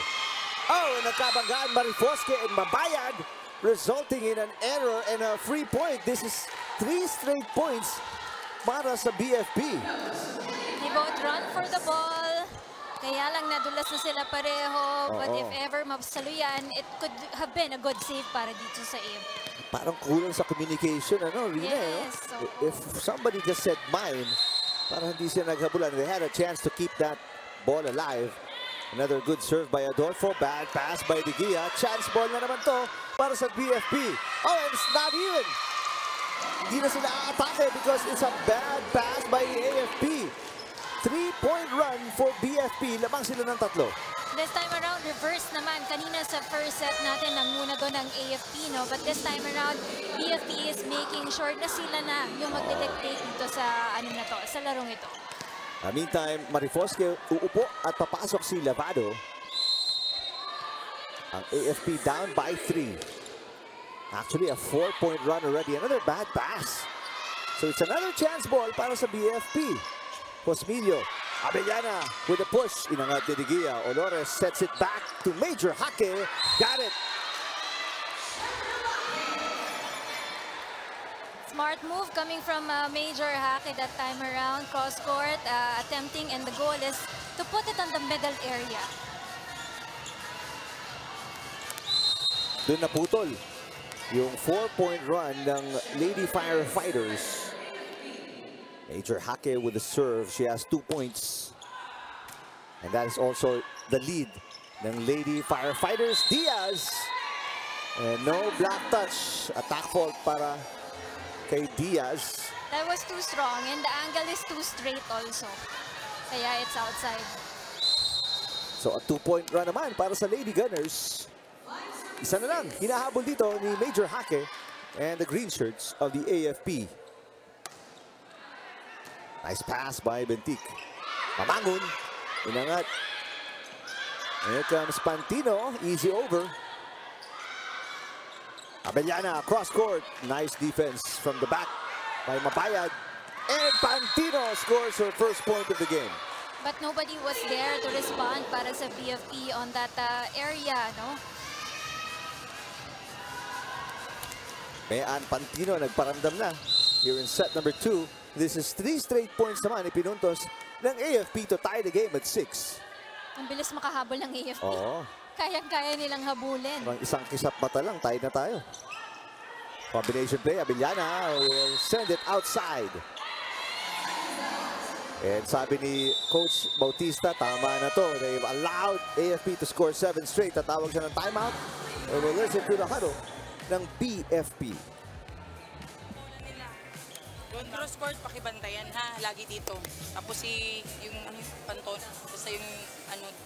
Oh, and nagkabanggaan Marifosque and Mabayad, resulting in an error and a free point. This is 3 straight points para sa BFP. They both run for the ball. Kaya lang nadulas na sila pareho. But if ever mapsaluyan, it could have been a good save para dito sa AFP. Parang kulang sa communication, ano, Rina? Yes, If somebody just said mine, parang hindi sila naghabulan. They had a chance to keep that ball alive. Another good serve by Adolfo. Bad pass by De Gia. Chance ball na naman to para sa BFP. Oh, and it's not even. Hindi na sila aatake because it's a bad pass by AFP. 3-point run for BFP. Lamang sila ng 3. This time around, reverse naman. Kanina sa first set natin, nanguna doon ang AFP, no? But this time around, BFP is making sure na sila na yung magdidictate dito sa, sa larong ito. Meantime, Marifosque uupo at papasok si Lavado. Ang AFP down by 3. Actually, a 4-point run already. Another bad pass. So it's another chance ball para sa BFP. Cosmillo. Abellana with a push. Inangat ni Digia. Olores sets it back to Major Hake. Got it. Smart move coming from Major Hake that time around. Cross court attempting, and the goal is to put it on the middle area. Doon naputol yung 4-point run ng Lady Firefighters. Major Hake with the serve. She has 2 points. And that is also the lead ng Lady Firefighters. Diaz. And no black touch. Attack fault para kay Diaz. That was too strong, and the angle is too straight also. Kaya it's outside. So a 2-point run naman para sa Lady Gunners. Isa na lang. Hinahabol dito ni Major Hake and the green shirts of the AFP. Nice pass by Bentic. Mamangon. Inangat. Here comes Pantino. Easy over. Abellana, cross court. Nice defense from the back by Mapayad. And Pantino scores her first point of the game. But nobody was there to respond para sa BFP on that area, no? Mayan Pantino nagparamdam na. Here in set number 2. This is 3 straight points naman ipinuntos ng AFP to tie the game at 6. Ang bilis makahabol ng AFP. Oo. Kayang-kaya nilang habulin. Parang isang kisap mata lang, tie na tayo. Combination play, Abellana will send it outside. And sabi ni Coach Bautista, tama na to. They've allowed AFP to score 7 straight. Tatawag siya ng timeout. And we'll listen to the huddle ng BFP. Yung cross court, pakibantayan ha, lagi dito. Tapos yung panton, basta yung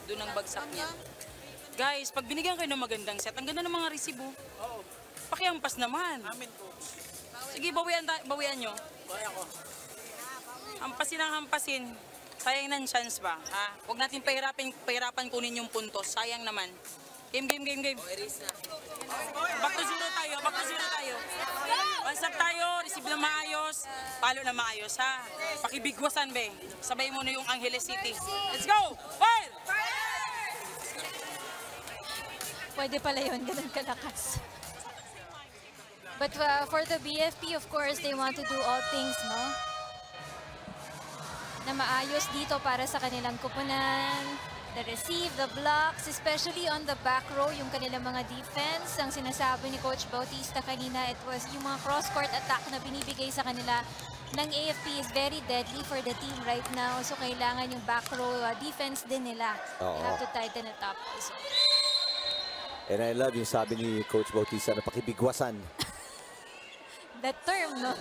doon ang bagsak niya. Guys, pag binigyan kayo ng magandang set, ang ganda ng mga resibo. Oo. Pakiampas naman. Amin po. Sige, bawian nyo. Bawian ko. Hampasin ang hampasin. Sayang ng chance ba? Ha? Huwag natin pahirapan kunin yung puntos. Sayang naman. Game. Back to zero tayo. One stop tayo, receive na maayos, palo na maayos ha. Pakibigwasan be. Sabay mo na yung Angeles City. Let's go! Fire! Pwede pala yun, ganun kalakas. But for the BFP, of course, they want to do all things, no? Na maayos dito para sa kanilang kupunan. The receive, the blocks, especially on the back row, yung kanilang mga defense. Ang sinasabi ni Coach Bautista kanina, it was yung mga cross-court attack na binibigay sa kanila ng AFP is very deadly for the team right now. So kailangan yung back row defense din nila. They have to tighten it up also. And I love yung sabi ni Coach Bautista na pakibigwasan. That term, no?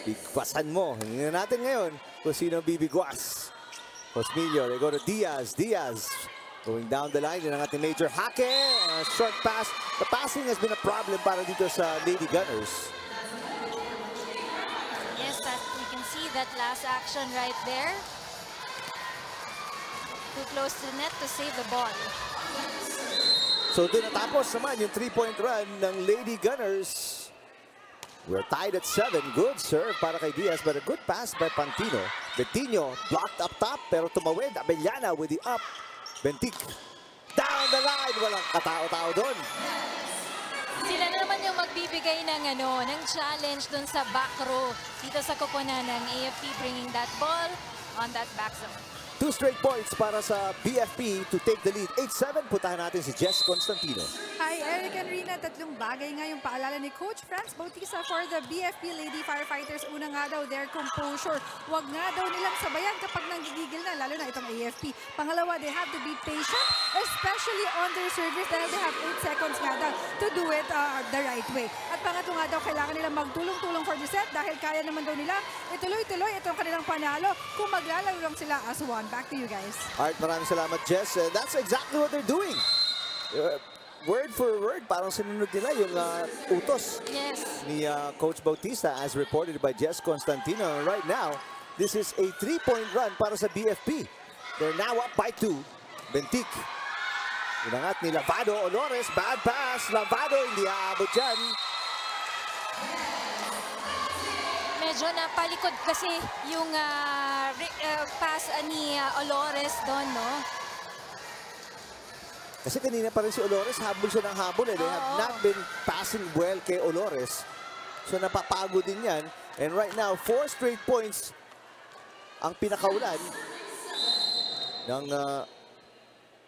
Bigwasan mo. Hingin natin ngayon kung sino bibigwas. Cosmillo, they go to Diaz. Diaz going down the line. Yun ang ating Major Hake. Short pass. The passing has been a problem para dito sa Lady Gunners. Yes, we can see that last action right there. Too close to the net to save the ball. So doon natapos naman yung 3-point run ng Lady Gunners. We're tied at 7. Good serve para kay Diaz, but a good pass by Pantino. Betinho blocked up top, pero tumawid. Abellana with the up. Bentic down the line. Walang katao-tao doon. Sila na naman yung magbibigay ng challenge doon sa back row dito sa koponan ng AFP, bringing that ball on that back zone. 2 straight points para sa BFP to take the lead. 8-7. Puntahan natin si Jess Constantino. Hi, Eric and Rina. Tatlong bagay nga yung paalala ni Coach Franz Bautista for the BFP Lady Firefighters. Una nga daw, their composure. Huwag nga daw nilang sabayan kapag nanggigigil na, lalo na itong AFP. Pangalawa, they have to be patient, especially on their service dahil they have 8 seconds nga daw to do it the right way. At pangatlo nga daw, kailangan nilang magtulong-tulong for the set dahil kaya naman daw nila ituloy-tuloy itong kanilang panalo kung maglalaro lang sila as one. Back to you guys. Alright, maraming salamat, Jess. That's exactly what they're doing. Word for word, parang sinunod nila yung utos ni Coach Bautista as reported by Jess Constantino. Right now, this is a 3-point run para sa BFP. They're now up by 2. Bentik. Inangat ni Lavado. Olores, bad pass. Lavado, hindi aabot dyan. Medyo napalikod kasi yung pass ni Olores doon, no? Kasi kanina pa rin si Olores, habol siya ng habol. They have not been passing well kay Olores. So napapagod din yan. And right now, 4 straight points ang pinakaulan ng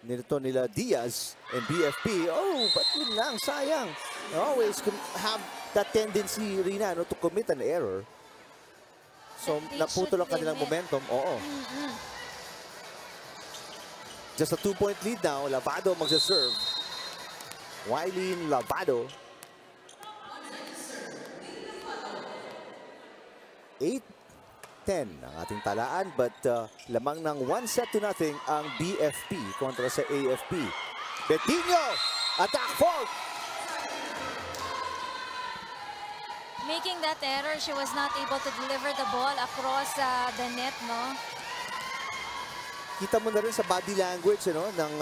nila Diaz and BFP. Oh, but yun lang, sayang. They always have that tendency, Rina, to commit an error. So naputol ang kanilang momentum. Oo. Just a 2-point lead now. Lavado magsaserve. Wiley Lavado. 8-10 ang ating talaan. But lamang ng 1-0 ang BFP kontra sa AFP. Betinho! Attack fault! Making that error, she was not able to deliver the ball across the net, no? Kita mo na rin sa body language ng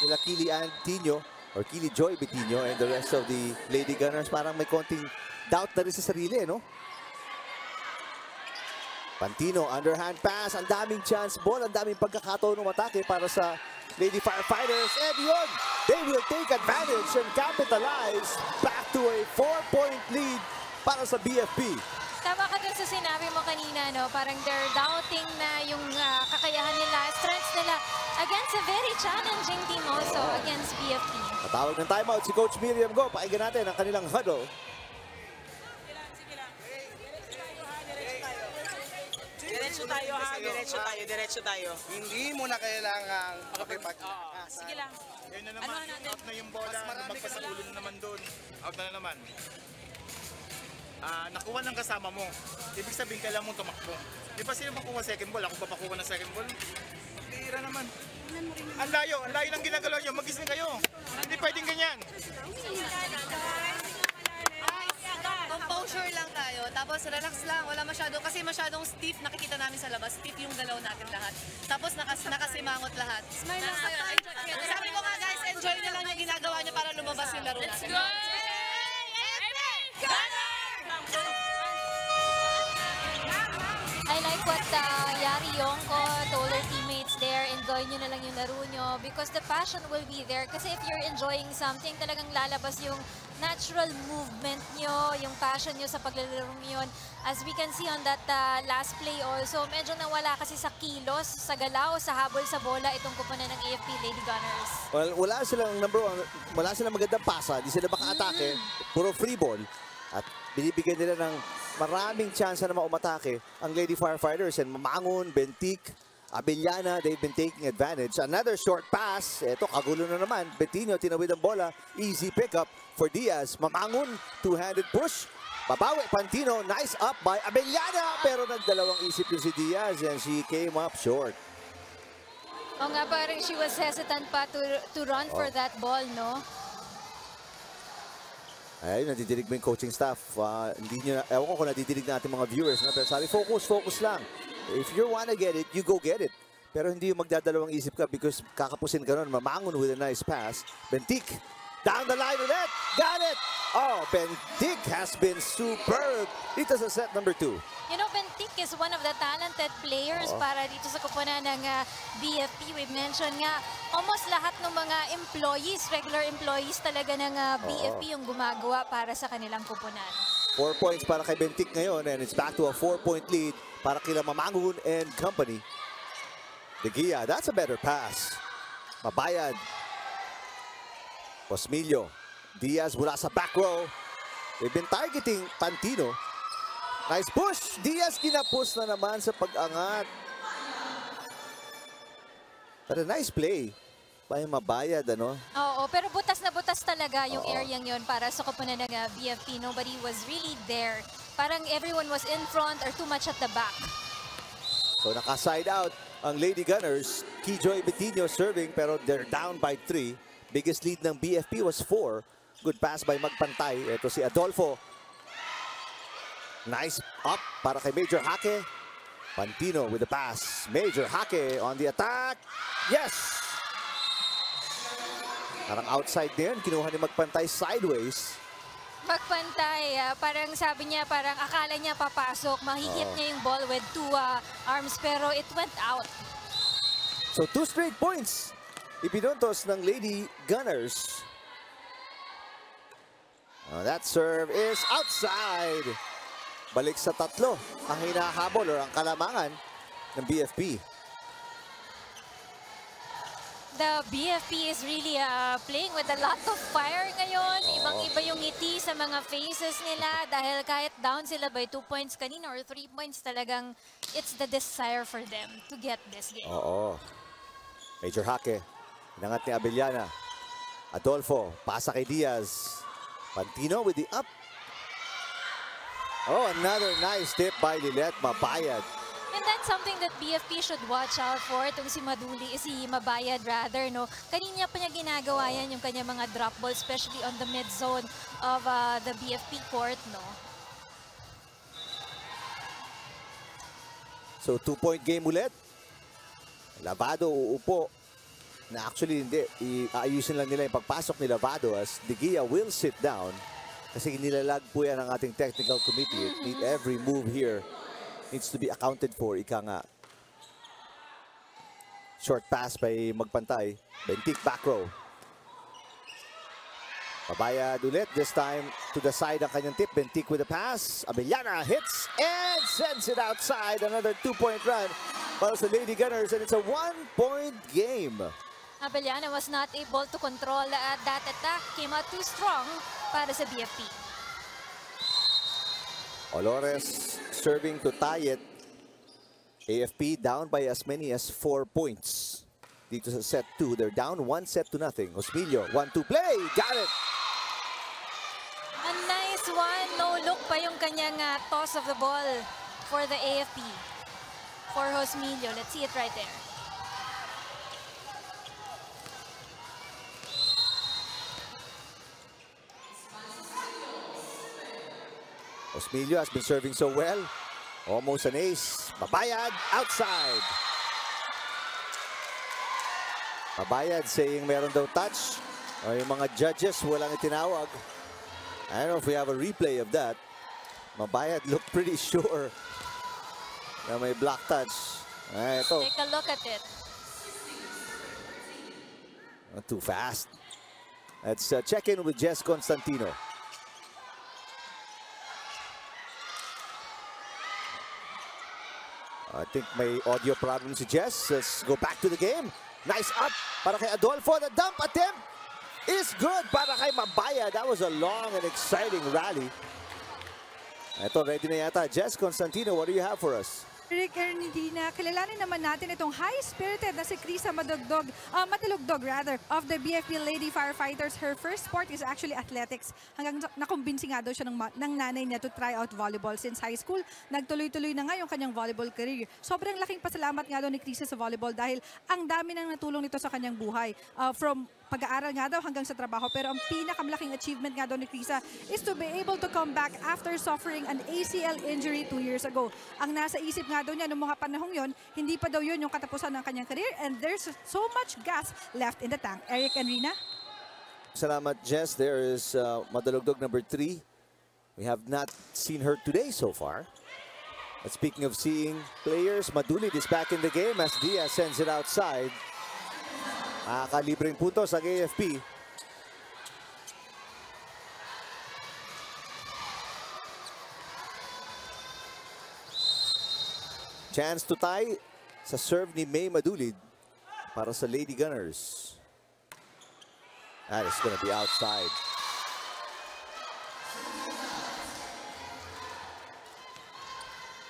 nila Kili Antinio or Kili Joy Betinho and the rest of the Lady Gunners. Parang may konting doubt na rin sa sarili, no? Pantino, underhand pass. Ang daming chance ball, ang daming pagkakataon ng atake para sa Lady Firefighters. And yun, they will take advantage and capitalize back to a 4-point lead para sa BFP. Tama ka dun sa sinabi mo kanina, no? Parang they're doubting na yung kakayahan nila, strengths nila against a very challenging team also against BFP. Matawag ng timeout si Coach Miriam Go. Pakinggan natin ang kanilang huddle. Diretso tayo ha, diretso tayo. Hindi mo na kailangang makipag... Sige lang. Yun na naman, out na yung bola. Magpasagulo na naman doon. Out na naman. Nakuha ng kasama mo. Ibig sabihin kailangan mong tumakbo. Di ba sila makuha second ball? Ako ba makuha ng second ball? Tira naman. Ang layo ng ginagalaw nyo. Magising kayo. Hindi pwedeng ganyan. Composure lang tayo. Tapos relax lang. Wala masyado. Kasi masyadong stiff. Nakikita namin sa labas. Stiff yung galaw natin lahat. Tapos nakasimangot lahat. Smile lang kayo. Sabi ko nga guys, enjoy na lang yung ginagawa nyo para lumabas yung laro natin. Let's go! I like what Yari Yongko told her teammates there. Enjoy nyo na lang yung laro nyo because the passion will be there. Kasi if you're enjoying something, talagang lalabas yung natural movement nyo, yung passion nyo sa paglalaro yun. As we can see on that last play also, medyo nawala kasi sa kilos, sa galaw, sa habol sa bola itong kupunan ng AFP Lady Gunners. Well, wala silang wala silang magandang pasa, di sila maka-atake, puro free ball. At binibigyan nila ng maraming chance na maumatake ang Lady Firefighters. And Mamangon, Bentik, Abellana, they've been taking advantage. Another short pass. Ito, kagulo na naman. Betinho, tinawid ang bola. Easy pickup for Diaz. Mamangon, two-handed push. Babawi, Pantino, nice up by Abellana. Pero nagdalawang isip yung si Diaz and she came up short. O nga, parang she was hesitant pa to run for that ball, no? Ayun, nadidinig mo yung coaching staff. Hindi nyo, ewan ko kung nadidinig natin mga viewers. Pero sabi, focus lang. If you wanna get it, you go get it. Pero hindi yung magdadalawang isip ka because kakapusin ka nun. Mamangon with a nice pass. Bentik, down the line ulit. Got it! Oh, Bentik has been superb dito sa set number 2. You know, Bentik is one of the talented players para dito sa kupunan ng BFP. We mentioned nga, almost lahat ng mga employees, regular employees talaga ng BFP yung gumagawa para sa kanilang kupunan. 4 points para kay Bentik ngayon and it's back to a 4-point lead para kila Mamangon and company. De Gia, that's a better pass. Mabayad. Osmilio. Diaz mula sa back row. They've been targeting Pantino. Nice push. Diaz kinapus na naman sa pag-angat. Pero nice play. May mabayad, ano? Oo, pero butas na butas talaga yung area yon para sa koponan ng BFP. Nobody was really there. Parang everyone was in front or too much at the back. So naka-side out ang Lady Gunners. Keyjoy Betinho serving pero they're down by 3. Biggest lead ng BFP was 4. Good pass by Magpantay. Ito si Adolfo. Nice up para kay Major Hake. Pantino with the pass. Major Hake on the attack. Yes! Parang outside din. Kinuha ni Magpantay sideways. Magpantay, parang sabi niya, parang akala niya papasok. Mahihit niya yung ball with 2 arms pero it went out. So 2 straight points. Ipinuntos ng Lady Gunners. That serve is outside. Balik sa 3 ang hinahabol or ang kalamangan ng BFP. The BFP is really playing with a lot of fire ngayon. Ibang-iba yung ngiti sa mga faces nila dahil kahit down sila by 2 points kanina or 3 points, talagang it's the desire for them to get this game. Oo. Major Hake. Inangat ni Abellana. Adolfo. Pasa kay Diaz. Pantino with the up. Oh, another nice tip by Lilet. Mabayad. And that's something that BFP should watch out for. Itong si Mabayad rather, no? Kanina pa niya ginagawa yan yung kanya mga drop ball, especially on the mid zone of the BFP court, no? So 2-point game ulit. Lavado uupo. Na actually hindi. Iayusin lang nila yung pagpasok ni Lavado as De Gia will sit down. Kasi nilalag po yan ang ating technical committee. Every move here needs to be accounted for. Ika nga. Short pass by Magpantay. Bentik back row. Pabayad ulit. This time to the side ang kanyang tip. Bentik with the pass. Abellana hits and sends it outside. Another 2-point run para sa Lady Gunners. And it's a 1-point game. Abellana was not able to control that attack. Came out too strong para sa BFP. Olores serving to tie it. AFP down by as many as 4 points. Dito sa set 2, they're down 1-0. Osmilio, 1-2 play. Got it! A nice one. No look pa yung kanyang toss of the ball for the AFP. For Osmilio. Let's see it right there. Osmilio has been serving so well. Almost an ace. Mabayad outside. Mabayad saying meron daw touch. O yung mga judges walang itinawag. I don't know if we have a replay of that. Mabayad looked pretty sure na may block touch. Ito. Take a look at it. Not too fast. Let's check in with Jess Constantino. I think may audio problem si Jess. Let's go back to the game. Nice up para kay Adolfo. The dump attempt is good para kay Mabayad. That was a long and exciting rally. Ito, ready na yata. Jess Constantino, what do you have for us? Rick Ernidina, kilalanin naman natin itong high-spirited na si Krisa Matilugdog of the BFP Lady Firefighters. Her first sport is actually athletics. Hanggang nakumbinsi nga daw siya ng nanay niya to try out volleyball since high school. Nagtuloy-tuloy na nga yung kanyang volleyball career. Sobrang laking pasalamat nga daw ni Krisa sa volleyball dahil ang dami nang natulong nito sa kanyang buhay. From pag-aaral nga daw hanggang sa trabaho. Pero ang pinakamalaking achievement nga daw ni Krisa is to be able to come back after suffering an ACL injury 2 years ago. Ang nasa isip nga daw niya noong mga panahong yon, hindi pa daw yun yung katapusan ng kanyang career and there's so much gas left in the tank. Eric and Rina? Salamat, Jess. There is Madalugdog number 3. We have not seen her today so far. But speaking of seeing players, Madulid is back in the game as Diaz sends it outside. Kalibreng puntos ang AFP. Chance to tie sa serve ni May Madulid para sa Lady Gunners. That is going to be outside.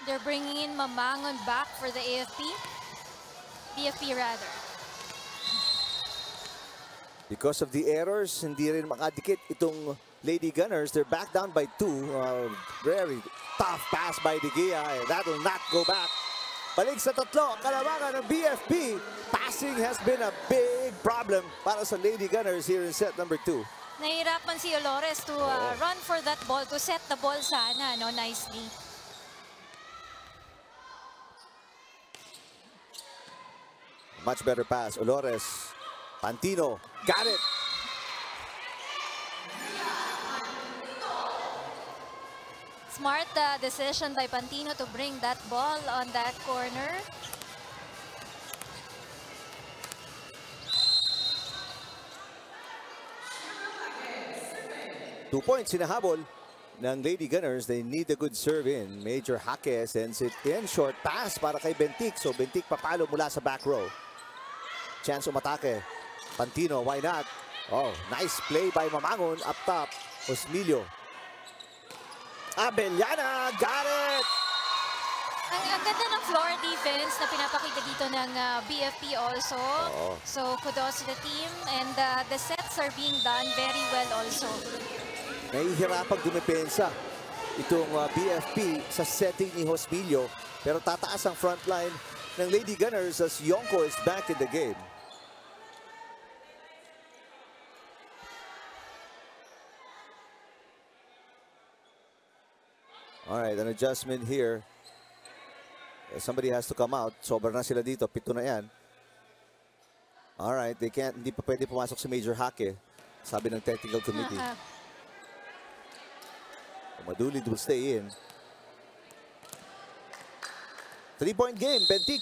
They're bringing in Mamangon back for the AFP. BFP rather. Because of the errors, hindi rin makadikit itong Lady Gunners. They're back down by 2. Very tough pass by De Gea. That will not go back. Balik sa tatlo, kalamangan ng BFP. Passing has been a big problem para sa Lady Gunners here in set number 2. Nahihirapan si Olores to run for that ball, to set the ball sana, no, nicely. Much better pass. Olores. Pantino. Got it. Smart decision by Pantino to bring that ball on that corner. Two points hinahabol ng Lady Gunners. They need a good serve in. Major Hake sends it in. Short pass para kay Bentic. So Bentic papalo mula sa back row. Chance umatake. Pantino, why not? Oh, nice play by Mamangon up top. Osmilio. Abellana, got it! Ang ganda ng floor defense na pinapakita dito ng BFP also. So kudos to the team, and the sets are being done very well also. Nahihirapang dumepensa itong BFP sa setting ni Osmilio. Pero tataas ang front line ng Lady Gunners as Yonko is back in the game. All right, an adjustment here. Somebody has to come out. Sobra na sila dito. 7 na yan. All right, hindi pa pwede pumasok si Major Hake. Sabi ng technical committee. Madulid will stay in. 3-point game, Bentic.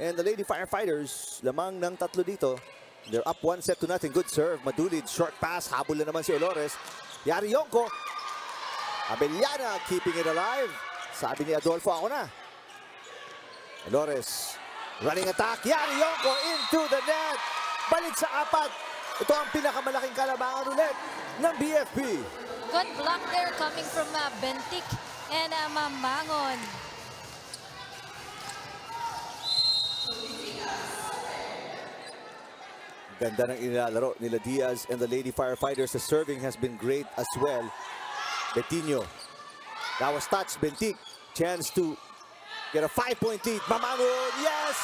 And the Lady Firefighters, lamang ng 3 dito. They're up 1-0. Good serve. Madulid, short pass. Habol na naman si Olores. Yari Yonko. Abellana keeping it alive. Sabi ni Adolfo, ako na. Olores, running attack. Yari Yonko into the net. Balik sa 4. Ito ang pinakamalaking kalamangan ulit ng BFP. Good block there coming from Bentic and Mamangon. Ganda ng inilalaro nila Diaz and the Lady Firefighters. The serving has been great as well. Betinho. That was touched. Bentic. Chance to get a 5-point lead. Mamangon. Yes!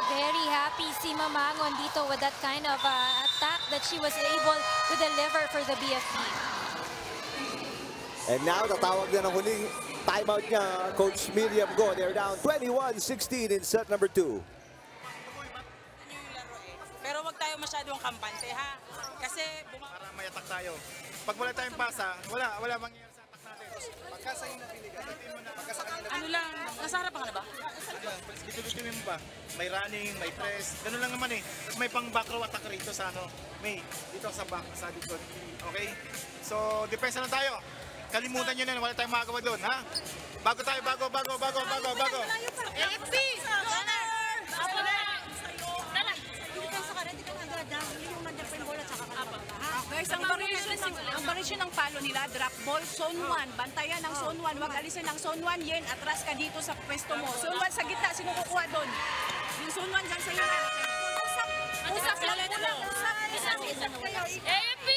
Very happy si Mamangon dito with that kind of attack that she was able to deliver for the BFP. And now, tatawag na ng huling timeout niya, Coach Miriam Go. They're down 21-16 in set number 2. Pero wag tayo masyadong kampante, ha? Kasi para may attack tayo. Pag wala tayong pasa, wala mangyayari sa attack natin. Pagka sa inyo binigay, pagka sa kanila. ano lang, nasa harapan ka na ba? Dito-dito mo ba? May running, may press. Ganun lang naman eh. Tapos may pang back row attack rito sa May dito sa back, sa likod. Okay? So, depensa lang tayo. Kalimutan nyo na, wala tayong magagawa doon, ha? Bago tayo, bago. AFP! Ako na! Guys, ang variation ng palo nila, drop ball, zone 1. Bantayan ng zone 1, wag alisin ng zone 1. Yen, atras ka dito sa pwesto mo. Zone 1 sa gitna, sino kukuha doon? Yung zone 1 dyan sa iyo. Usap lang po. Usap kayo. AFP!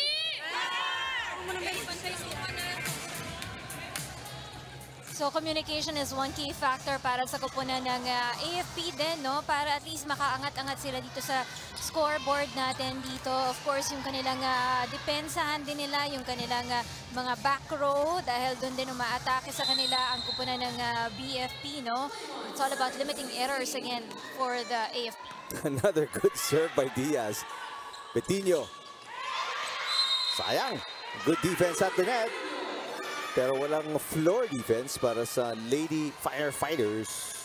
So communication is one key factor para sa kupunan ng AFP din, no? Para at least makaangat-angat sila dito sa scoreboard natin dito. Of course, yung kanilang depensahan din nila, yung kanilang mga back row dahil doon din umaatake sa kanila ang kupunan ng BFP, no? It's all about limiting errors again for the AFP. Another good serve by Diaz. Betinho. Sayang. Good defense at the net. Pero walang floor defense para sa Lady Firefighters.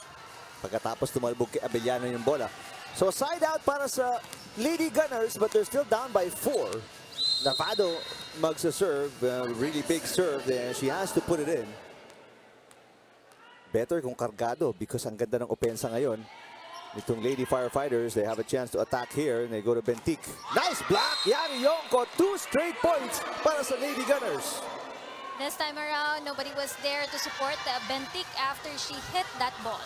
Pagkatapos tumalbog kay Abellana yung bola. So side out para sa Lady Gunners, but they're still down by 4. Navado magsa-serve. Really big serve there. She has to put it in. Better kung kargado because ang ganda ng opensa ngayon Itong Lady Firefighters, they have a chance to attack here, and they go to Bentic. Nice block! Yari Yonko, 2 straight points para sa Lady Gunners. This time around, nobody was there to support Bentic after she hit that ball.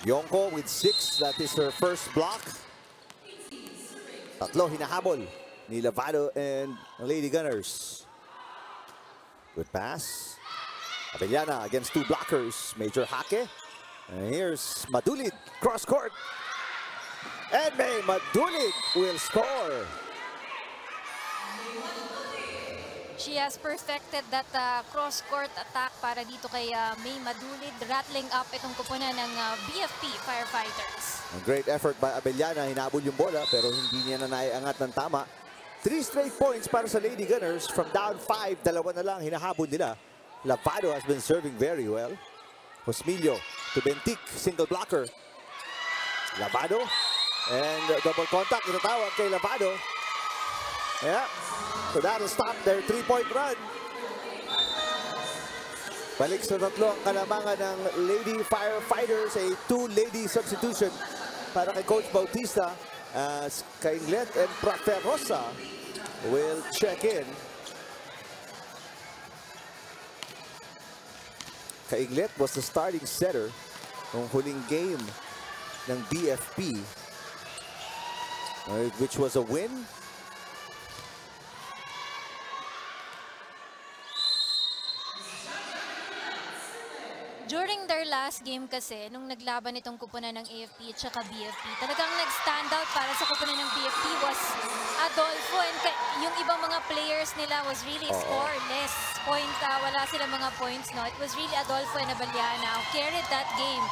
Yonko with 6, that is her first block. Tatlo hinahabol ni Lavado and Lady Gunners. Good pass. Abellana against 2 blockers. Major Hake. And here's Madulid, cross court. And May Madulid will score. She has perfected that cross-court attack para dito kay May Madulid, rattling up itong kupunan ng BFP Firefighters. A great effort by Abellana. Hinabol yung bola pero hindi niya na naiangat ng tama. 3 straight points para sa Lady Gunners. From down 5, dalawa na lang hinahabol nila. Lavado has been serving very well. Josmillo to Bentic, single blocker. Lavado and double contact, itatawag kay Lavado. Yeah, so that'll stop their 3-point run. Balik sa tatlo ang kalamangan ng Lady Firefighters, a 2-lady substitution para kay Coach Bautista as Kainglet and Praterosa will check in. Kainglet was the starting setter ng huling game ng BFP, which was a win. During their last game kasi, nung naglaban itong kupunan ng AFP at saka BFP, talagang nag-stand out para sa kupunan ng BFP was Adolfo, and yung ibang mga players nila was really scoreless. Wala silang mga points, no? It was really Adolfo and Abellana who carried that game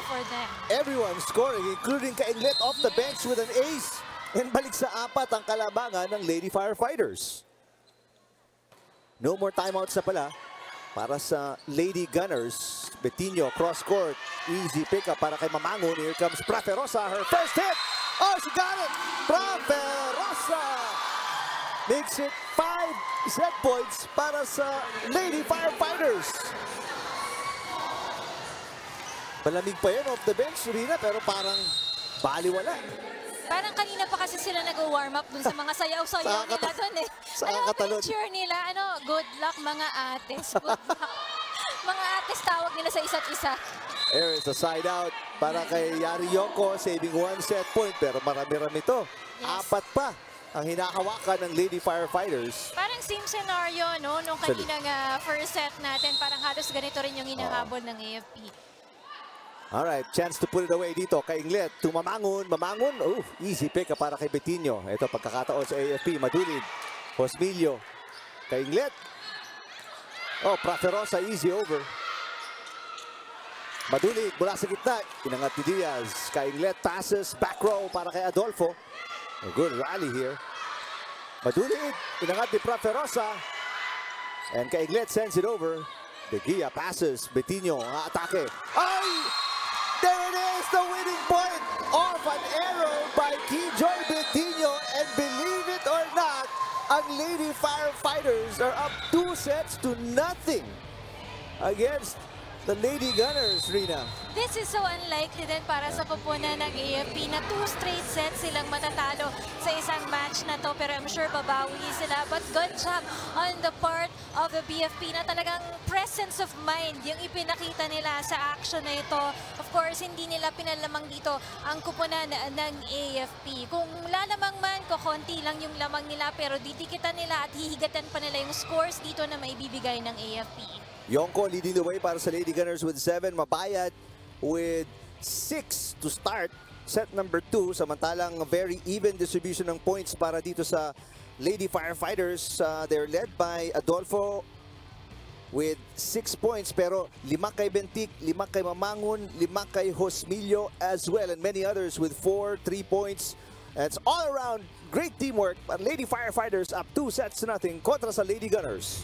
for them. Everyone scoring, including Kainglet off the bench with an ace. And balik sa 4 ang kalabangan ng Lady Firefighters. No more timeouts na pala para sa Lady Gunners. Betinho, cross-court. Easy pick-up para kay Mamangon. Here comes Praterosa, her first hit. Oh, she got it! Praterosa makes it 5 set points para sa Lady Firefighters. Malamig pa yun off the bench, Rina, pero parang baliwala. Parang kanina pa kasi sila nag-warm up dun sa mga sayaw-sayaw nila dun eh. Ano ang cheer nila? Good luck mga ates. Good luck. Mga ates tawag nila sa isa't isa. There is a side out para kay Yari Yonko, saving 1 set point. Pero marami-rami ito. Yes. 4 pa ang hinahawakan ng Lady Firefighters. Parang same scenario, no? Nung kaninang first set natin, parang halos ganito rin yung hinahabol ng AFP. Alright, chance to put it away dito kay Inglet to Mamangon. Mamangon, easy pick para kay Betinho. Ito pagkakataon sa AFP, Madulid. Josmillo kay Inglet. Praterosa, easy over. Madulid mula sa gitna. Inangat ni Diaz. Kay Inglet, passes, back row para kay Adolfo. A good rally here. Madulid, inangat ni Praterosa. And kay Inglet sends it over. De Gia passes, Betinho, atake. Ay! There it is, the winning point off an error by Kijoy Betinho, and believe it or not, ang Lady Firefighters are up 2 sets to nothing against the Lady Gunners, Rina. This is so unlikely din para sa kupunan ng AFP na 2 straight sets silang matatalo sa isang match na to, pero I'm sure babawi sila. But good job on the part of the BFP na talagang presence of mind yung ipinakita nila sa action na ito. Of course, hindi nila pinalamang dito ang kupunan ng AFP. Kung lalamang man, konti lang yung lamang nila, pero didikitan nila at hihigatan pa nila yung scores dito na maibibigay ng AFP. Yonko leading the way para sa Lady Gunners with 7. Mapayad with 6 to start set number 2. Samantalang very even distribution ng points para dito sa Lady Firefighters. They're led by Adolfo with 6 points. Pero 5 kay Bentic, 5 kay Mamangon, 5 kay Josmillo as well. And many others with 4, 3 points. It's all around great teamwork. But Lady Firefighters up 2 sets to nothing kontra sa Lady Gunners.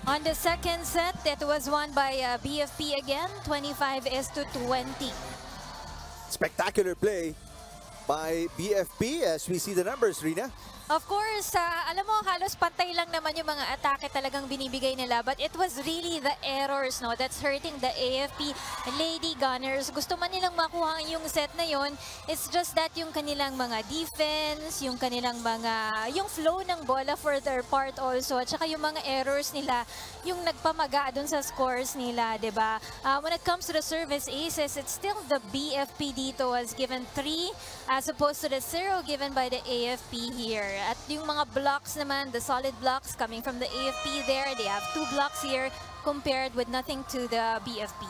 On the second set, it was won by BFP again, 25-20. Spectacular play by BFP as we see the numbers, Rina. Of course, alam mo, halos pantay lang naman yung mga atake talagang binibigay nila. But it was really the errors, no, that's hurting the AFP Lady Gunners. Gusto man nilang makuha yung set na yon. It's just that yung kanilang mga defense, yung kanilang yung flow ng bola for their part also. At saka yung mga errors nila, yung nagpamaga dun sa scores nila, diba? When it comes to the service aces, it's still the BFP dito was given 3 as opposed to the 0 given by the AFP here. At yung mga blocks naman, the solid blocks coming from the AFP there, they have 2 blocks here compared with nothing to the BFP.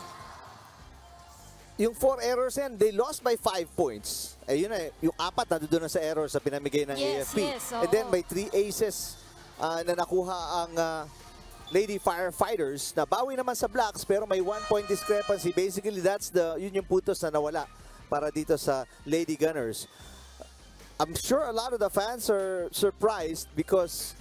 Yung 4 errors yan, they lost by 5 points. Eh, yun na, yung 4 nandoon na sa errors sa pinamigay ng AFP. Yes, And then by 3 aces na nakuha ang Lady Firefighters. Nabawi naman sa blocks pero may 1 point discrepancy. Basically, yun yung puntos na nawala para dito sa Lady Gunners. I'm sure a lot of the fans are surprised because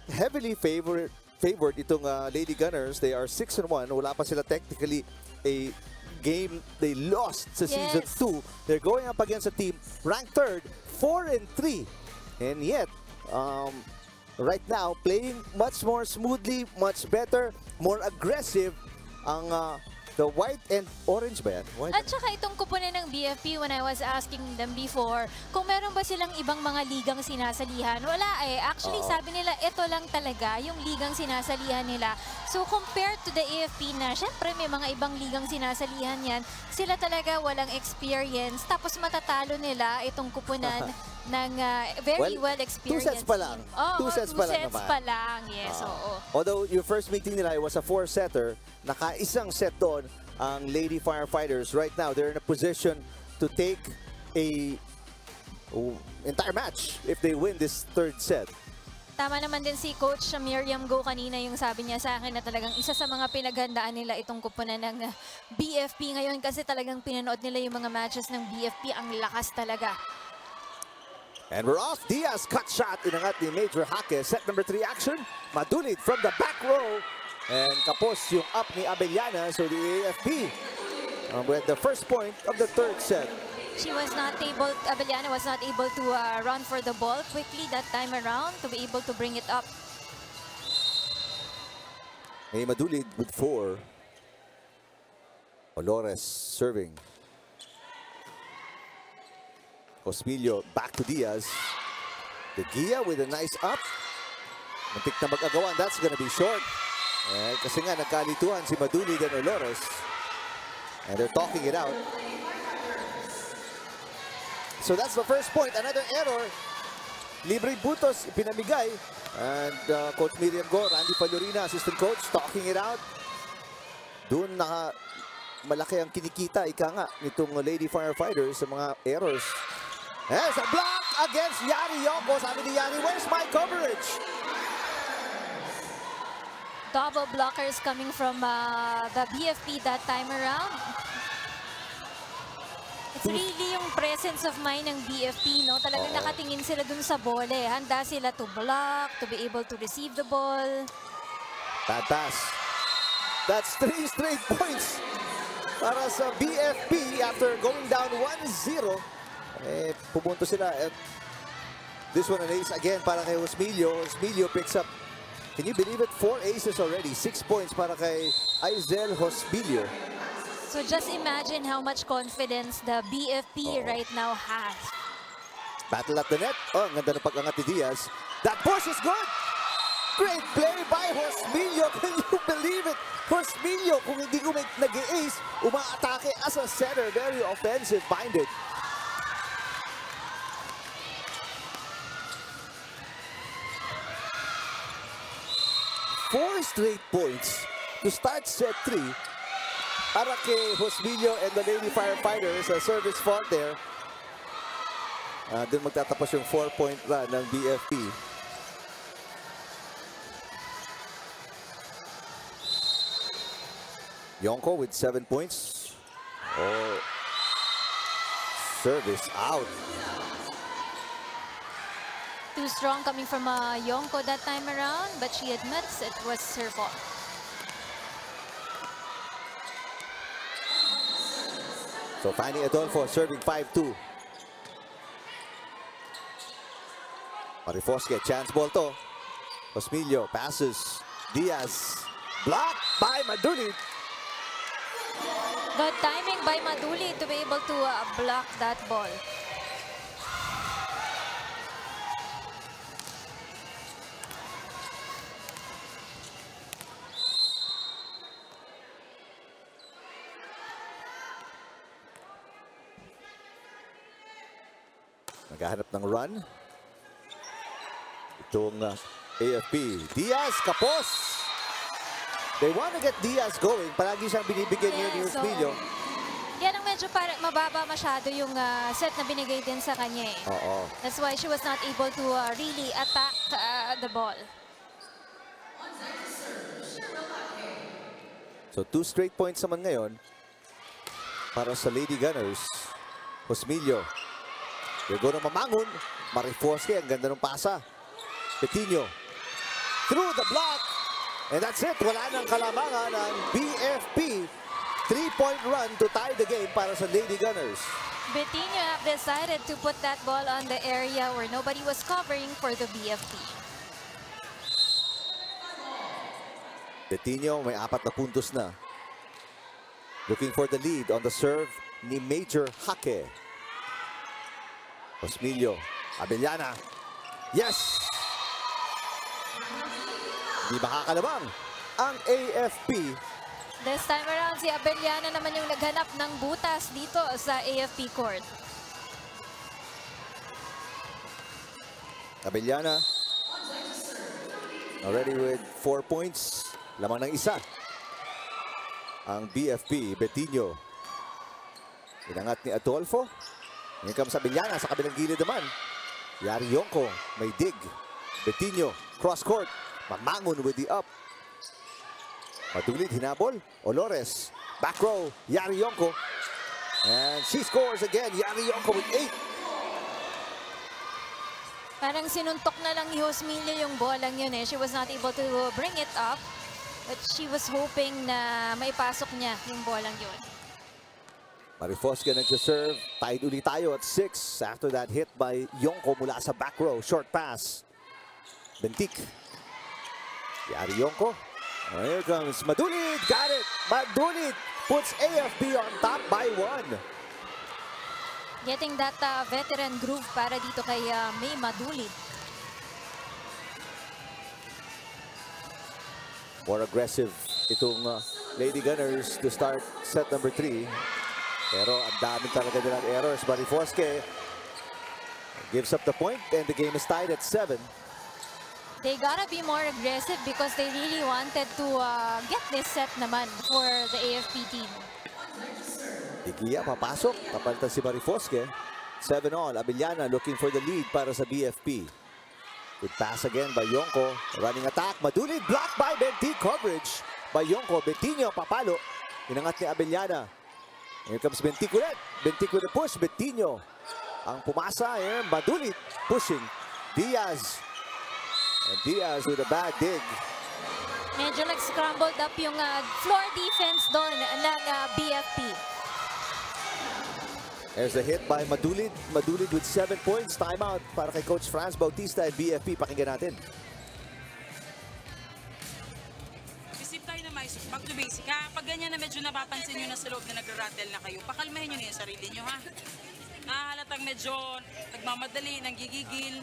heavily favored itong Lady Gunners. They are 6-1. Wala pa sila technically a game they lost sa Season 2. They're going up against a team ranked 3rd, 4-3. And yet, right now, playing much more smoothly, much better, more aggressive ang the white and orange ba yan? At saka itong kupunan ng BFP, when I was asking them before, kung meron ba silang ibang mga ligang sinasalihan, wala eh. Actually, sabi nila, ito lang talaga yung ligang sinasalihan nila. So, compared to the AFP na, syempre may mga ibang ligang sinasalihan yan, sila talaga walang experience. Tapos matatalo nila itong kupunan ng very well experienced 2 sets pa lang. Oh, 2 sets pa lang naman. 2 sets pa lang, yes. Oo. Although yung first meeting nila, it was a 4-setter. Naka-isang set doon ang Lady Firefighters. Right now, they're in a position to take a entire match if they win this 3rd set. Tama naman din si Coach Miriam Go kanina yung sabi niya sa akin na talagang isa sa mga pinaghandaan nila itong kupunan ng BFP ngayon kasi talagang pinanood nila yung mga matches ng BFP. Ang lakas talaga. And we're off. Diaz cut shot. Inangat ni Major Hake. Set number 3 action. Madulit from the back row. And kapos yung up ni Abellana. So the AFP with the first point of the 3rd set. Abellana was not able to run for the ball quickly that time around to be able to bring it up. May Madulid with 4. Olores serving. Cosmillo back to Diaz. De Gia with a nice up. Muntik na mag-agawan. That's gonna be short. Kasi nga nagkalituhan si Madulid and Olores. And they're talking it out. So that's the first point. Another error. Libre Butos pinamigay. And Coach Miriam Go, Randy Palorina, assistant coach, talking it out. Doon malaki ang kinikita, ika nga, nitong Lady Firefighters sa mga errors. There's a block against Yari Yoko. Sabi ni Yari, where's my coverage? Double blockers coming from the BFP that time around. It's really yung presence of mind ng BFP, no? Talagang nakatingin sila dun sa bola eh. Handa sila to block, to be able to receive the ball. Bad pass. That's 3 straight points para sa BFP after going down 1-0. Pumunto sila. This one an ace again para kay Josmillo. Josmillo picks up, can you believe it? 4 aces already. 6 points para kay Aizel Josmillo. So just imagine how much confidence the BFP right now has. Battle at the net. Oh, ang ganda ng pag-angat ni Diaz. That push is good. Great play by Josmillo. Can you believe it? Josmillo, kung hindi ko nag-ace, umaatake as a setter. Very offensive-minded. Four straight points to start set 3. Para kay Josmillo and the Lady Firefighters, a service fault there. Doon magtatapos yung 4-point run ng BFP. Yonko with 7 points. Oh, service out. Too strong coming from Yonko that time around, but she admits it was her fault. So Fanny Adolfo serving 5-2. Marifosque, chance ball to. Osmilio passes. Diaz. Blocked by Madulid. Good timing by Madulid to be able to block that ball. Naghahanap ng run. Itong AFP. Diaz, kapos! They want to get Diaz going. Palagi siyang binibigyan niya ni Osmilio. Yan ang medyo mababa masyado yung set na binigay din sa kanya eh. Oo. That's why she was not able to really attack the ball. So 2 straight points naman ngayon para sa Lady Gunners. Osmilio. They're going to mamangon. Marifosque, ang ganda ng pasa. Petinho. Through the block. And that's it. Wala nang kalamangan ang BFP. 3-point run to tie the game para sa Lady Gunners. Betinho have decided to put that ball on the area where nobody was covering for the BFP. Betinho may 4 na puntos na. Looking for the lead on the serve ni Major Hake. Osmilio. Abellana. Yes! Di makakalabang ang AFP. This time around, si Abellana naman yung naghanap ng butas dito sa AFP court. Abellana. Already with 4 points. Lamang ng isa. Ang BFP, Betinho. Inangat ni Adolfo. Here comes Abellana sa kabilang gilid naman. Yari Yonko, may dig. Betinho, cross court. Mamangon with the up. Madulid, hinabol. Olores, back row. Yari Yonko. And she scores again. Yari Yonko with 8. Parang sinuntok na lang ni Osmilio yung bolang yun eh. She was not able to bring it up. But she was hoping na maipasok niya yung bolang yun. Marifosque nagsaserve. Tied ulit tayo at 6 after that hit by Yonko mula sa back row. Short pass. Bentik. Yari Yonko. Here comes Madulid. Got it. Madulid puts AFP on top by 1. Getting that veteran groove para dito kay May Madulid. More aggressive itong Lady Gunners to start set number 3. Pero ang dami talaga nilang errors. Marifosque gives up the point and the game is tied at 7. They gotta be more aggressive because they really wanted to get this set naman for the AFP team. Igia papasok. Kapalitan si Marifosque. 7 all. Abellana looking for the lead para sa BFP. Good pass again by Yonko. Running attack. Madulid blocked by Bentik. Coverage by Yonko. Betinho papalo. Inangat ni Abellana. Here comes Bentik ulit. Bentik with a push. Betinho ang pumasa. Here Madulid pushing. Diaz. And Diaz with a bad dig. Medyo nag-scrambled up yung floor defense doon ng BFP. There's the hit by Madulid. Madulid with 7 points. Timeout para kay Coach Franz Bautista at BFP. Pakinggan natin. Isip tayo na mais, back to basic ha. Pag ganyan na medyo napapansin nyo na sa loob na nag-rattle na kayo, pakalmahin nyo na yung sarili nyo ha. Nahalatang medyo nagmamadali, nanggigigil.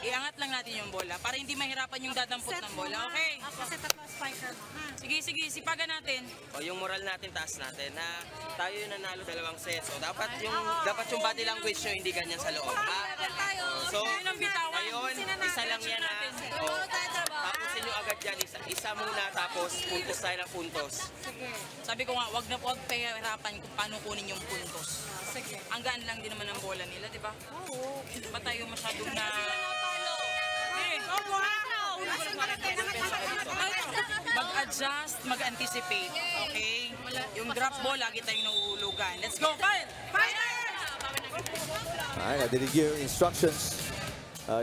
Iangat lang natin yung bola para hindi mahirapan yung dadampot ng bola, okay? Kasi tatlo spiker mo, ha? Sige, sipagan natin. O yung moral natin, taas natin na tayo yung nanalo 2 sets. O dapat yung body language nyo hindi ganyan sa loob. Ha? So, ngayon, isa lang yan ha. O, tapusin nyo agad yan. Isa muna tapos puntos tayo ng puntos. Sabi ko nga, wag pahirapan kung paano kunin yung puntos. Sige. Ang gaan lang din naman ang bola nila, di ba? Oo. Hindi pa tayo masyadong na... Mag-adjust, mag-anticipate, okay? Yung drop ball, lagi tayong nauulugan. Let's go, Kyle! Ay, nadinig yung instructions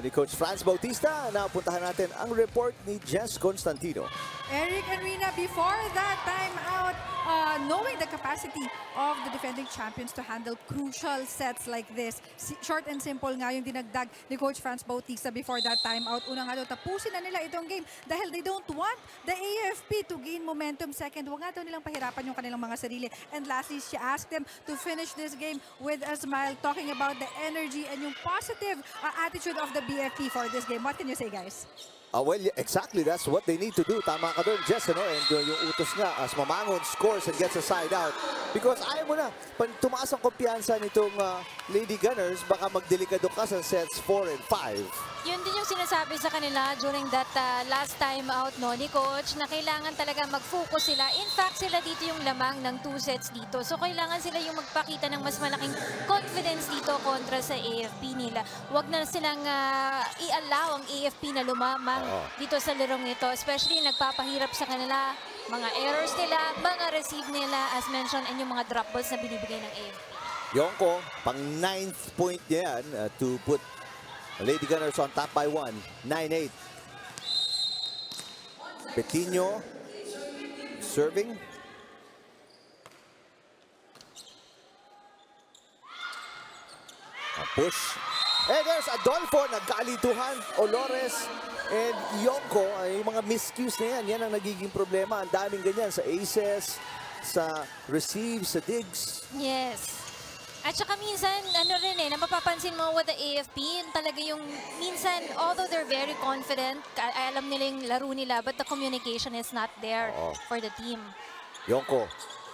ni Coach Franz Bautista. Now, puntahan natin ang report ni Jess Constantino. Eric and Rina, before that timeout, knowing the capacity of the defending champions to handle crucial sets like this, short and simple nga yung dinagdag ni Coach Franz Bautista before that timeout. Una nga daw, tapusin na nila itong game dahil they don't want the AFP to gain momentum. Second, huwag nga daw nilang pahirapan yung kanilang mga sarili. And lastly, she asked them to finish this game with a smile, talking about the energy and yung positive attitude of the BFP for this game. What can you say, guys? Well, yeah, exactly. That's what they need to do. Tama ka doon, Jess, ano? And yung utos nga, as Mamangon scores and gets a side out. Because ayaw mo na, tumaas ang kumpiyansa nitong Lady Gunners, baka magdelikado ka sa sets 4 and 5. Yun din yung sinasabi sa kanila during that last time out ni Coach, na kailangan talaga mag-focus sila. In fact, sila dito yung lamang ng 2 sets dito. So, kailangan sila yung magpakita ng mas malaking confidence dito kontra sa AFP nila. Huwag na silang i-allow ang AFP na lumamang dito sa larong ito. Especially nagpapahirap sa kanila, mga errors nila, mga receive nila, as mentioned, and yung mga drop balls na binibigay ng AFP. Yonko, pang 9th point niya yan to put Lady Gunners on top by 1, 9-8. Petinho serving. A push. And there's Adolfo, nagkalituhan. Olores and Yonko, yung mga miscues na yan, yan ang nagiging problema. Ang daming ganyan sa aces, sa receives, sa digs. Yes. At saka minsan, ano rin na mapapansin mo with the AFP, talaga yung minsan, although they're very confident, alam nila yung laro nila, but the communication is not there for the team. Yonko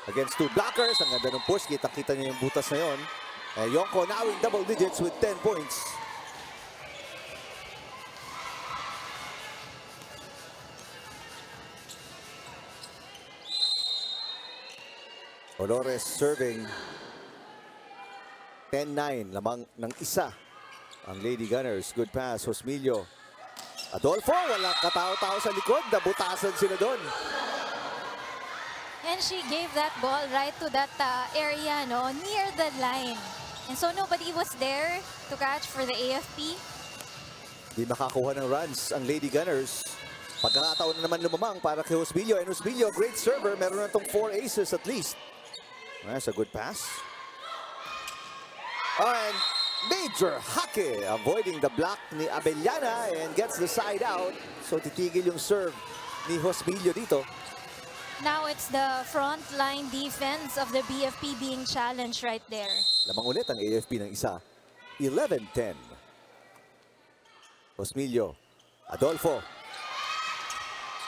against 2 blockers. Ang ganda ng push. Kita-kita niya yung butas na yun. Yonko now in double digits with 10 points. Olores serving. 10-9, lamang ng isa ang Lady Gunners. Good pass, Josmillo. Adolfo, walang katao-tao sa likod. Nabutasan sila doon. And she gave that ball right to that area, near the line. And so nobody was there to catch for the AFP. Di makakuha ng runs ang Lady Gunners. Pagkakataon na naman lumamang para kay Josmillo. And Josmillo, great server. Meron na itong 4 aces at least. That's a good pass. And Major Hake avoiding the block ni Abellana and gets the side out. So titigil yung serve ni Josmillo dito. Now it's the front line defense of the BFP being challenged right there. Lamang ulit ang AFP ng isa. 11-10. Josmillo. Adolfo.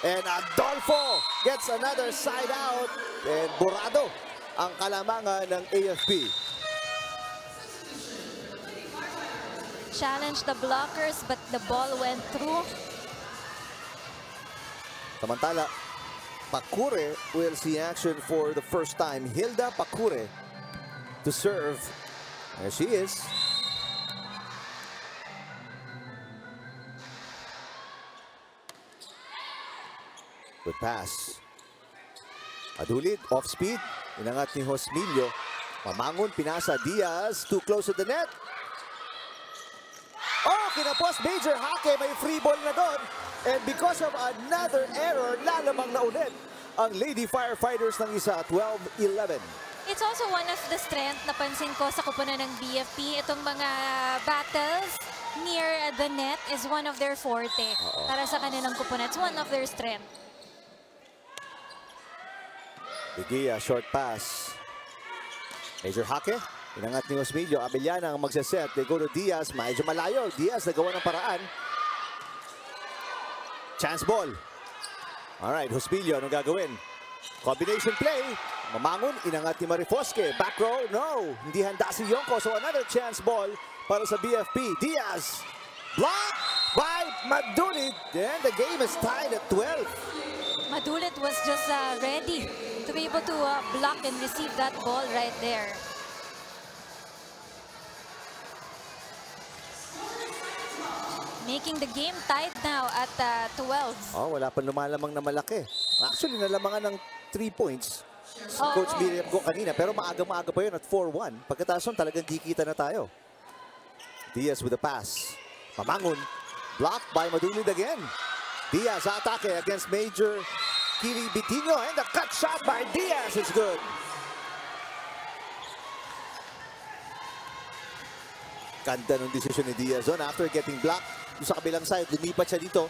And Adolfo gets another side out. And burado ang kalamangan ng AFP. Challenged the blockers, but the ball went through. Samantala, Pacure will see action for the first time. Hilda Pacure to serve. There she is. Good pass. Adulit, off speed. Inangat ni Josmillo. Mamangon, pinasa Diaz. Too close to the net. Oh, kinapos Major Hake. May free ball na doon. And because of another error, lalamang na ulit ang Lady Firefighters ng isa, 12-11. It's also one of the strength na pansin ko sa kupunan ng BFP. Itong mga battles near the net is one of their forte. Para sa kanilang kupunan. It's one of their strength. Bigia, short pass. Major Hake. Inangat ni Josmillo. Abellana ang magsaset. They go to Diaz. Medyo malayo. Diaz nagawa ng paraan. Chance ball. Alright, Josmillo, anong gagawin? Combination play. Mamangon, inangat ni Marifosque. Back row, no. Hindi handa si Yonko. So another chance ball para sa BFP. Diaz. Block by Madulit. And the game is tied at 12. Madulit was just ready to be able to block and receive that ball right there. Making the game tied now at 12. Oh, wala pa lumalamang na malaki. Actually, nalamangan ng 3 points. Coach Miriam ko kanina, pero maaga-maaga pa yun at 4-1. Pagkatapos nun, talagang kikita na tayo. Diaz with a pass. Mamangon. Blocked by Madulid again. Diaz atake against Major Kili Betino, and the cut shot by Diaz is good. Ganda ng desisyon ni Diaz on after getting blocked. Yung sa kabilang side, lumipat siya dito.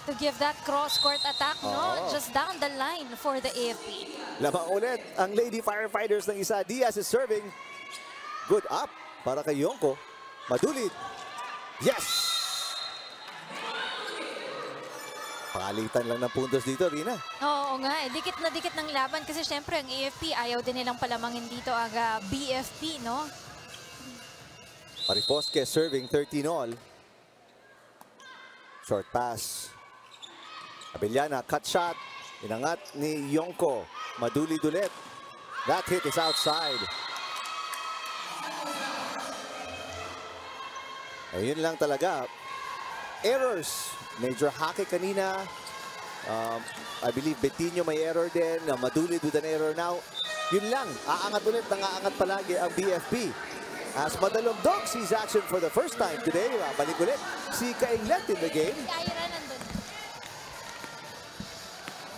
To give that cross-court attack, no? Just down the line for the AFP. Lamang ulit ang Lady Firefighters ng isa. Diaz is serving. Good up para kay Yonko. Madulid. Yes! Palitan lang ng puntos dito, Rina. Oo nga, dikit na dikit ng laban kasi syempre ang AFP ayaw din nilang palamangin dito ang BFP, no? Mariposque serving 13 all. Short pass. Abellana, cut shot. Inangat ni Yonko. Madulid ulit. That hit is outside. Ayun lang talaga. Errors. Major hake kanina. I believe Betino may error din. Madulid with an error now. Yun lang. Aangat ulit. Nangaangat palagi ang BFP. As Madalugdog sees action for the first time today. Balik ulit si Kainglet in the game.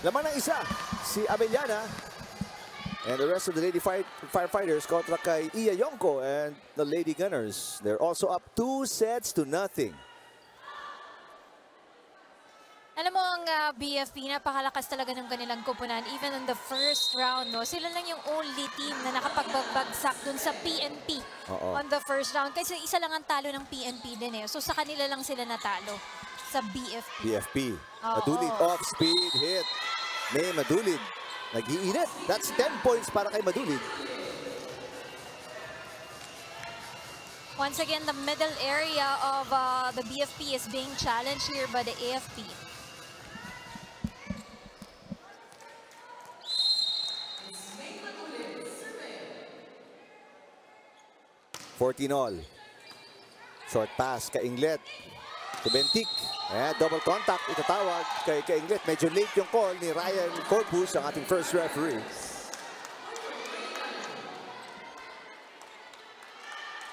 Laman ng isa, si Abellana. And the rest of the Lady Firefighters kontra kay Iya Yonko and the Lady Gunners. They're also up 2-0. Alam mo ang BFP, napakalakas talaga ng kanilang koponan. Even in the first round, no? Sila lang yung only team na nakapagbagsak dun sa PNP on the first round. Kasi isa lang ang talo ng PNP din eh. So sa kanila lang sila natalo sa BFP. BFP. Madulid off speed hit. May Madulid. Nag-iinit. That's 10 points para kay Madulid. Once again, the middle area of the BFP is being challenged here by the AFP. All. Short pass kay Inglet. To Bentic. Double contact. Itatawag kay Inglet. Medyo late yung call ni Ryan Corpus, ang ating first referee.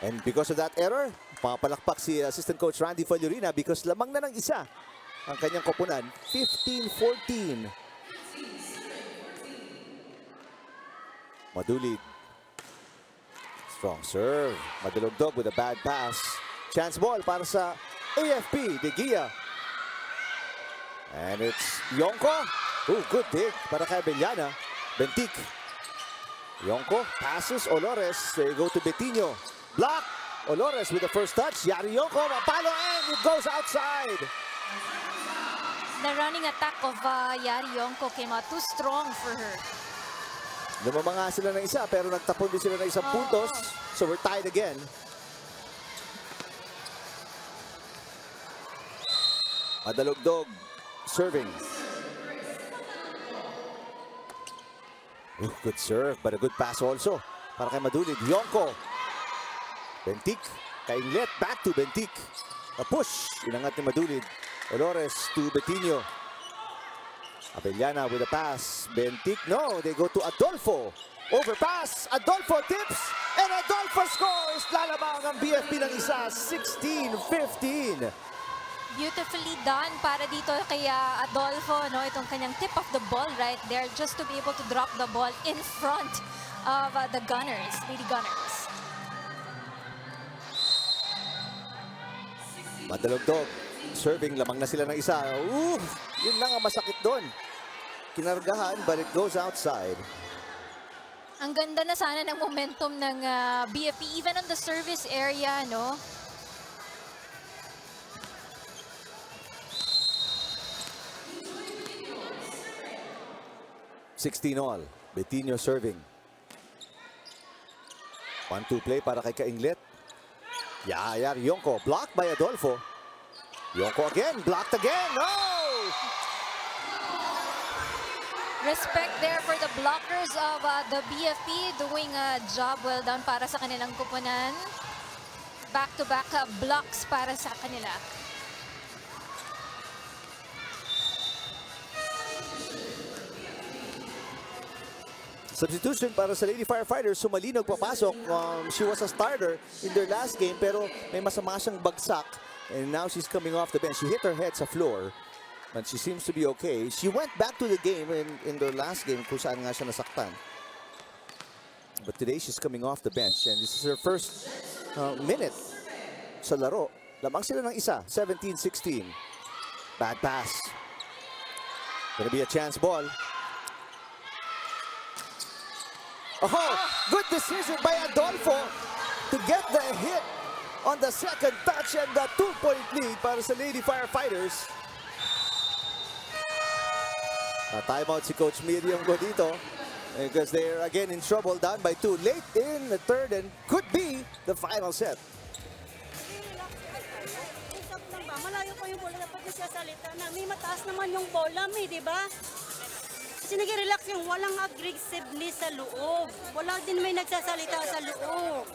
And because of that error, papalakpak si assistant coach Randy Fallurina because lamang na ng isa ang kanyang koponan. 15-14. Madulid. Strong serve. Madalugdog with a bad pass. Chance ball para sa AFP. De Gia. And it's Yonko. Ooh, good dig para kay Abellana. Bentic. Yonko passes. Olores. They go to Betino. Block. Olores with the first touch. Yari Yonko. Mapalo and it goes outside. The running attack of Yari Yonko came out too strong for her. Lumamanga sila ng isa pero nagtapon din sila ng isang puntos. So we're tied again. Madalugdog serving. Ooh, good serve but a good pass also para kay Madulid. Yonko. Bentic. Kainglet. Back to Bentic. A push. Inangat ni Madulid. Olores to Betino. Abellana with a pass. Bentic, no. They go to Adolfo. Overpass. Adolfo tips. And Adolfo scores. Lalabang ang BFP ng isa. 16-15. Beautifully done para dito kay Adolfo, no? Itong kanyang tip of the ball right there just to be able to drop the ball in front of the Gunners, Lady Gunners. Madalugdog. Serving, lamang na sila ng isa. Yun lang ang masakit doon. Kinargahan, but it goes outside. Ang ganda na sana ng momentum ng BFP, even on the service area, no? all. Betino serving. 1-2 play para kay Kainglet. Yayar Yonko. Blocked by Adolfo. Yonko again. Blocked again. No! Respect there for the blockers of the BFP. Doing a job well done para sa kanilang kupunan. Back-to-back blocks para sa kanila. Substitution para sa Lady Firefighters. Sumalinog papasok. She was a starter in their last game pero may masama siyang bagsak. And now she's coming off the bench. She hit her head sa floor. But she seems to be okay. She went back to the game in the last game kung saan nga siya nasaktan. But today she's coming off the bench and this is her first minute sa laro. Lamang sila ng isa, 17-16. Bad pass. Gonna be a chance ball. Oh, good decision by Adolfo to get the hit on the second touch and the 2-point lead para sa Lady Firefighters. Timeout si Coach Miriam ko dito because they're again in trouble, down by 2 late in the third and could be the final set. Malayo pa yung bola, dapat nagsasalita na. May mataas naman yung bola, di ba? Kasi nag-relax yung walang aggressiveness sa loob. Wala din may nagsasalita sa loob.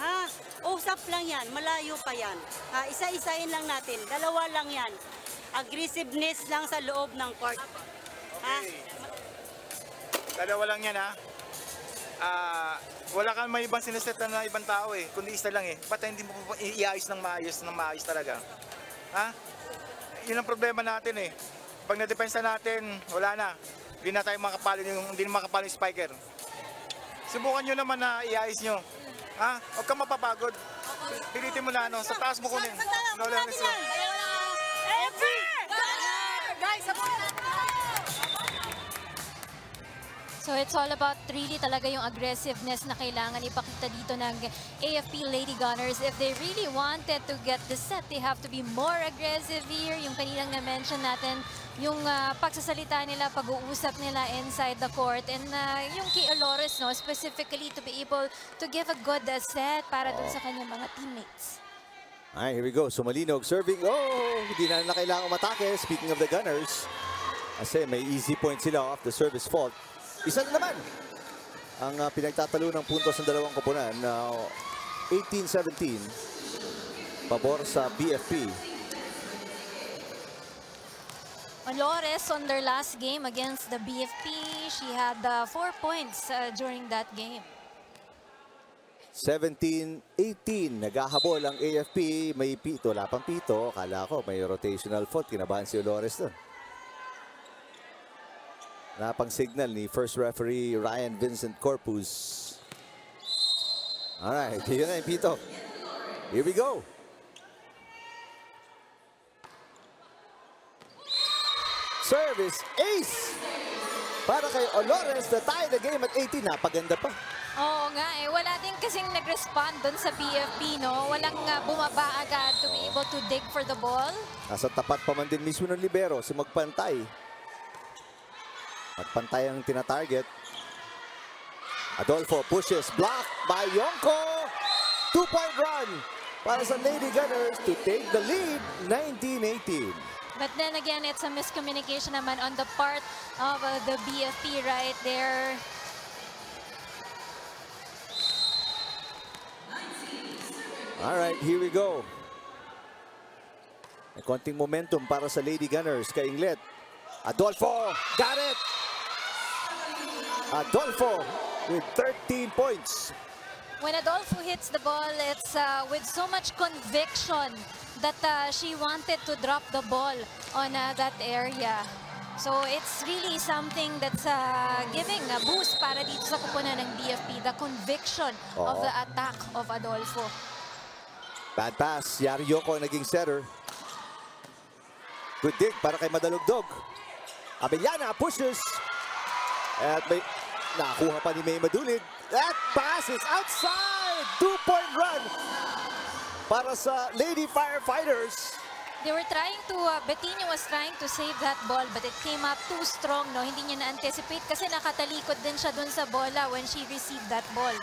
Ha? Usap lang yan, malayo pa yan. Ha? Isa-isahin lang natin, dalawa lang yan. Aggressiveness lang sa loob ng court. Ha? Dalawa lang yan, ha? Wala kang may ibang sineseta na ibang tao eh, kundi isa lang eh. Ba't hindi mo iayos ng maayos talaga? Ha? Yun ang problema natin eh. Pag na-depensa natin, wala na. Hindi na tayo makapalo yung spiker. Subukan nyo naman na iayos nyo. Ha? Huwag kang mapapagod. Pilitin mo na ano, sa taas mo kunin. So it's all about really talaga yung aggressiveness na kailangan ipakita dito ng AFP Lady Gunners. If they really wanted to get the set, they have to be more aggressive here. Yung kaninang na-mention natin, yung pagsasalita nila, pag-uusap nila inside the court. And yung kay Olores, no, specifically to be able to give a good set para dun sa kanyang mga teammates. Alright, here we go. Sumalinog serving. Oh, hindi na kailangan umatake. Speaking of the Gunners, kasi may easy point sila off the service fault. Isa na naman ang pinagtatalo ng puntos ng dalawang koponan na 18-17 pabor sa BFP. Olores on their last game against the BFP, she had 4 points during that game. 17-18, naghahabol ang AFP, may pito, wala pang pito. Akala ko may rotational fault, kinabahan si Olores doon. Napang signal ni first referee Ryan Vincent Corpus. Alright, yun na yung pito. Here we go. Service ace para kay Olores na tie the game at 18. Napaganda pa. Oo nga eh, wala din kasing nag-respond doon sa BFP, no? Walang bumaba agad to be able to dig for the ball. Nasa tapat pa man din mismo ng libero si Magpantay. Magpantay ang tina-target. Adolfo pushes, blocked by Yonko. 2-point run para sa Lady Gunners to take the lead, 19-18. But then again, it's a miscommunication naman on the part of the BFP right there. All right, here we go. May konting momentum para sa Lady Gunners. Kay Inglet. Adolfo, got it! Adolfo with 13 points. When Adolfo hits the ball, it's with so much conviction that she wanted to drop the ball on that area. So it's really something that's giving a boost para dito sa kupunan ng BFP, the conviction of the attack of Adolfo. Bad pass, Yari Yoko naging setter. Good dig para kay Madalugdog. Abellana pushes. At may nakuha pa ni May Madulid. That pass is outside. 2-point run para sa Lady Firefighters. They were trying to, Betinho was trying to save that ball but it came up too strong, no? Hindi niya na-anticipate kasi nakatalikod din siya dun sa bola when she received that ball.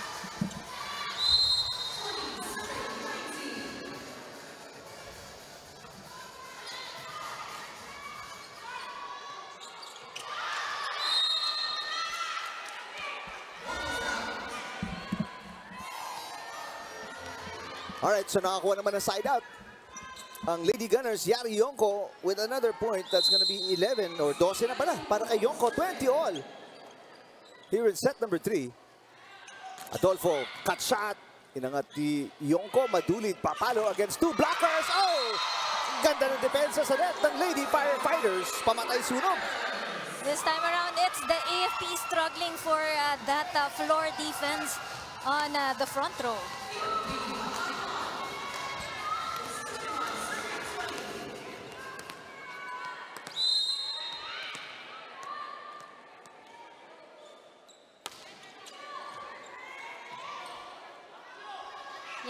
Alright, so nakakuha naman ng side out. Ang Lady Gunners, Yari Yonko with another point. That's gonna be 11 or 12 na pala para kay Yonko, 20 all. Here in set number 3. Adolfo, cut shot. Inangat ni Yonko, Madulid, papalo against 2 blockers. Oh! Ganda ng depensa sa net ng Lady Firefighters. Pamatay sunog. This time around, it's the AFP struggling for that floor defense on the front row.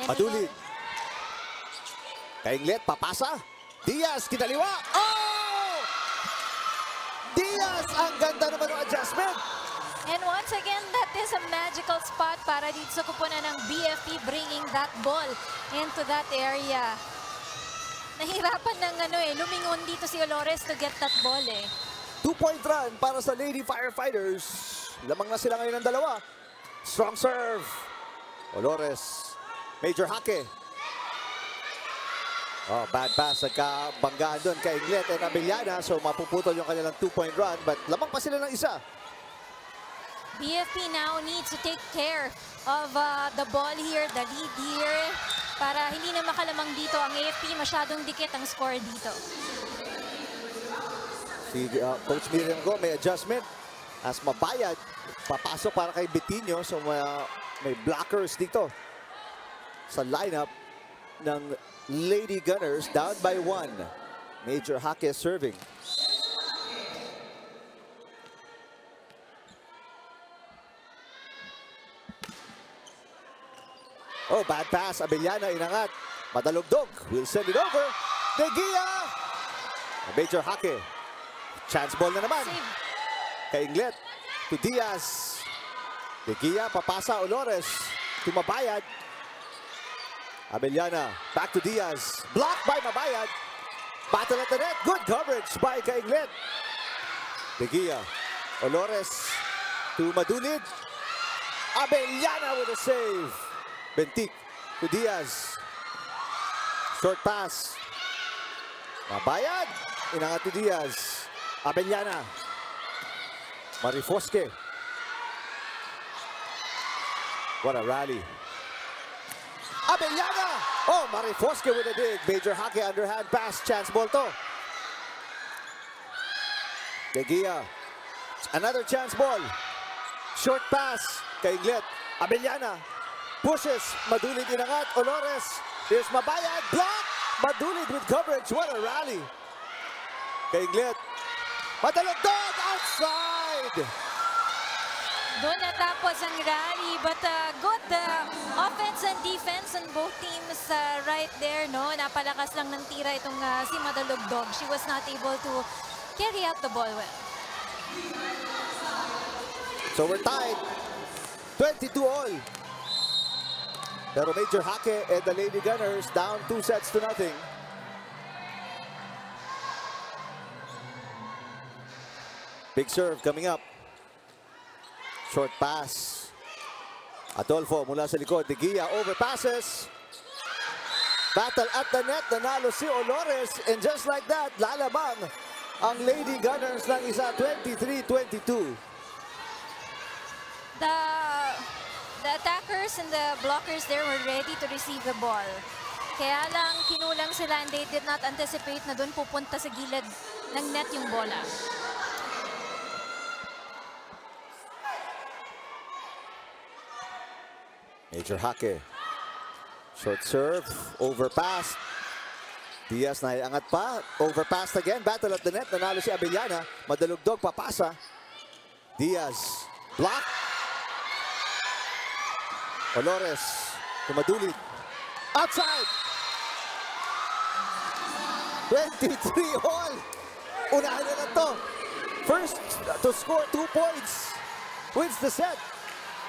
Madulid. Kainglet, papasa. Diaz, kinaliwa. Oh! Diaz, ang ganda naman ng adjustment. And once again, that is a magical spot para dito sa kupunan ng BFP, bringing that ball into that area. Nahirapan ng lumingon dito si Olores to get that ball eh. 2-point run para sa Lady Firefighters. Lamang na sila ngayon ng dalawa. Strong serve. Olores. Major Hake. Oh, bad pass. Nagkabanggaan doon kay Inglet and Abellana. So mapuputol yung kanilang 2-point run. But lamang pa sila ng isa. BFP now needs to take care of the ball here, the lead here. Para hindi na makalamang dito ang AFP. Masyadong dikit ang score dito. Si Coach Miriam Go may adjustment. As Mabayad, papasok para kay Betinho. So may blockers dito sa lineup ng Lady Gunners, down by 1. Major Hake serving. Oh, bad pass. Abellana inangat. Madalugdog. Will send it over. De Gia. Major Hake. Chance ball na naman. Kay Inglet. To Diaz. De Gia, papasa. Olores. To Mabayad. Abellana, back to Diaz. Blocked by Mabayad. Battle at the net. Good coverage by Kainglet. De Gia. Olores to Madulid. Abellana with a save. Bentik to Diaz. Short pass. Mabayad. Inangat to Diaz. Abellana. Marifosque. What a rally. Abellana! Oh, Marifosque with a dig. Major Hake underhand pass. Chance ball to. De Gia. Another chance ball. Short pass. Kainglet. Abellana. Pushes. Madulid inangat. Olores. Here's Mabayad. Block. Madulid with coverage. What a rally. Kainglet. Madalagdog outside. Doon natapos ang rally, but good offense and defense on both teams right there, no? Napalakas lang ng tira itong si Madalugdog. She was not able to carry out the ball well. So we're tied. 22-all. Pero Major Hake and the Lady Gunners down 2-0. Big serve coming up. Short pass. Adolfo mula sa likod. De Gia overpasses. Battle at the net. Nanalo si Olores. And just like that, lalabang ang Lady Gunners ng isa 23-22. The attackers and the blockers there were ready to receive the ball. Kaya lang kinulang sila and they did not anticipate na doon pupunta sa gilid ng net yung bola. Major Hake. Short serve. Overpass. Diaz na iangat pa. Overpassed again. Battle at the net. Nanalo si Abellana. Madalugdog. Papasa. Diaz. Block. Olores. Tumadulid. Outside. 23-all. Unahan na to. First to score 2 points. Wins the set.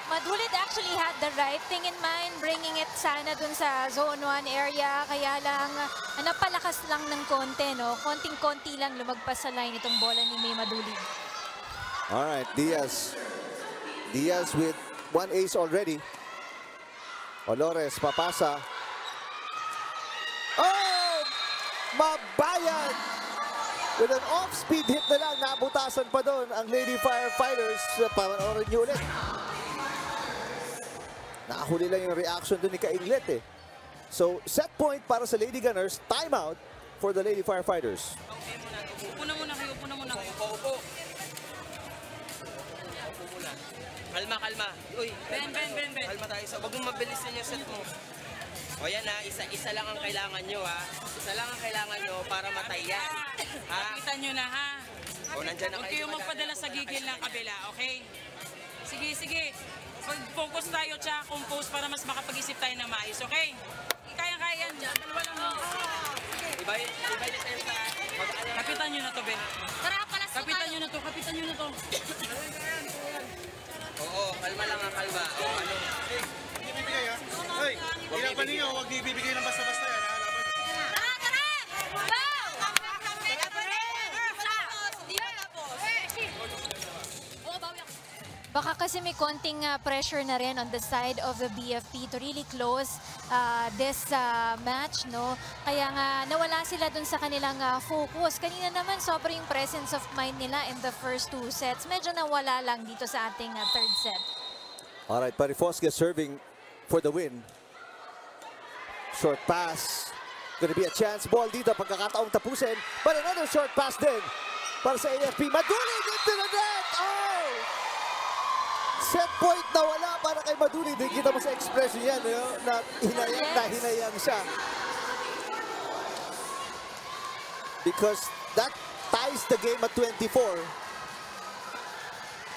Madulid actually had the right thing in mind, bringing it sana dun sa zone 1 area. Kaya lang, napalakas lang ng konti, no? Konting-konti lang lumagpas sa line itong bola ni May Madulid. Alright, Diaz. Diaz with 1 ace already. Olores, papasa. Oh! Mabayad! With an off-speed hit na lang, nabutasan pa doon ang Lady Firefighters. Panoorin niyo ulit. Nakahuli lang yung reaction doon ni Kainglet eh. So, set point para sa Lady Gunners. Timeout for the Lady Firefighters. Upo na muna kayo, upo na muna kayo. Upo. Kalma, kalma. Uy, Ben. kalma tayo. So, wag mong mabilisin yung set mo. O yan ha, isa lang ang kailangan nyo ha. Isa lang ang kailangan nyo para mataya. Ha? Nakita nyo na ha. O, nandyan na Huwag kayo. kayong magpadala sa gigil ng kabila, okay? Sige. Focus tayo, tsaka compose para mas makapag-isip tayo na maayos, okay? Kayang-kaya yan. Dalawa lang. Iba yung depensa. Kapitan nyo na to, Ben. Tara, palas po Kapitan tayo. nyo na to. Oo, kalma lang ha, kalma. O, ano? Hindi bibigay ha. Hoy, hirapan ninyo, huwag di bibigay ng basta-basta yan. Ha? Laban. Tara! Go! Baka kasi may konting pressure na rin on the side of the BFP to really close this match, no? Kaya nga nawala sila dun sa kanilang focus. Kanina naman sobrang presence of mind nila in the first 2 sets. Medyo nawala lang dito sa ating third set. Alright, Parifosca serving for the win. Short pass. Gonna be a chance ball dito. Pagkakataong tapusin. But another short pass din para sa AFP. Madulig into the net! Oh! Set point na wala para kay Madulig. Kita mo sa expression yan, na hinayang siya. Because that ties the game at 24.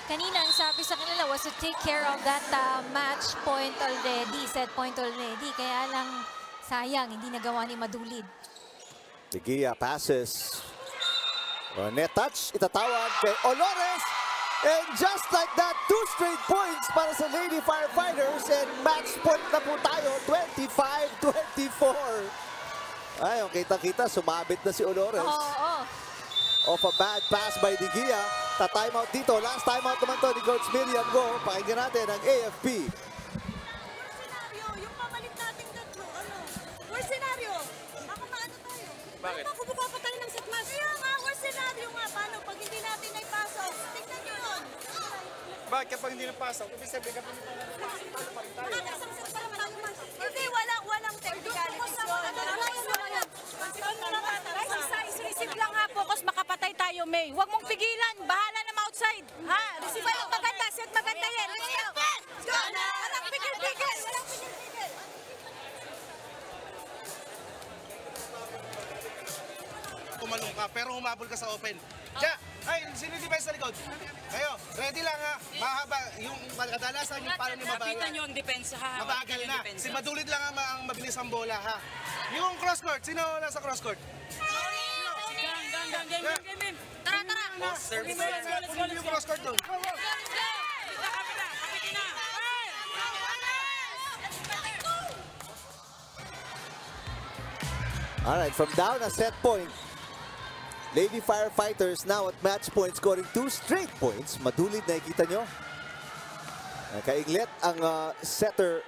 Kanina, ang sabi sa kanila was to take care of that match point already, set point already. Kaya lang, sayang, hindi nagawa ni Madulid. De Gia passes. Net touch, itatawag kay Olores. And just like that, 2 straight points para sa Lady Firefighters. And match point na po tayo, 25-24. Ay, kita-kita, sumabit na si Olores. Off a bad pass by De Gia. Ta-timeout dito. Last timeout naman to ni Coach Miriam Go. Pakinggan natin ang AFP. Yung pamalit nating tatlo, worst scenario. Baka maano tayo. Bakit? Baka kumukuha pa tayo ng set match. Kaya nga, worst scenario nga. Paano pag hindi natin naipasok? Tignan nyo yun. Bakit kapag hindi napasok? Ibig sabihin kapag hindi napasok, pa rin tayo. Nakakasang set pa naman tayo. Hindi, walang technicalities yun. Isip lang ha, focus, makapatay tayo, May. Huwag mong pigilan, bahala na outside. Ha? Receive mo maganda, set maganda yan. Let's go! Let's go! Walang pigil-pigil! Kumalong ka, pero humabol ka sa open. Diya! Ay, sino yung device sa likod? Kayo, ready lang ha. Mahaba, yung kadalasan yung paano ni Mabaya. Kapitan nyo ang depensa ha. Mabagal na. Si Madulid lang ang mabilis ang bola ha. Yung cross court, sino nasa cross court? Game. Tara! Service. Kunin yung cross court doon. Alright, from down a set point. Lady Firefighters now at match point, scoring 2 straight points. Madulid, nakikita nyo. Kaiglet ang setter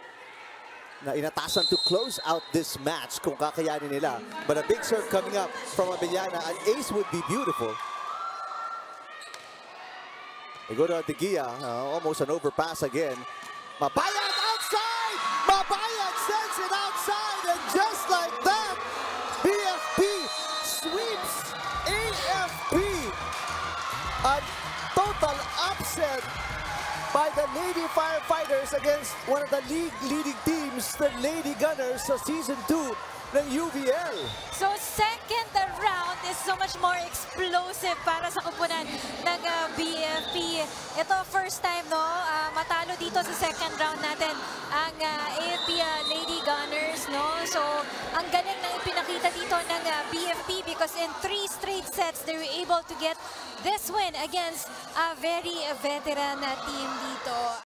na inatasan to close out this match kung kakayanin nila. But a big serve coming up from Abellana. An ace would be beautiful. They go to De Gia, almost an overpass again. Mabayag outside! Mabayag sends it outside, and just like that, BFP sweeps AFP. A total upset by the Lady Firefighters against one of the league leading teams, the Lady Gunners sa Season 2 ng UVL. So second round is so much more explosive para sa kupunan ng BFP. Ito first time matalo dito sa second round natin ang AFP Lady Gunners, no? So ang galing ng ipinakita dito ng BFP because in 3 straight sets they were able to get this win against a very veteran team dito.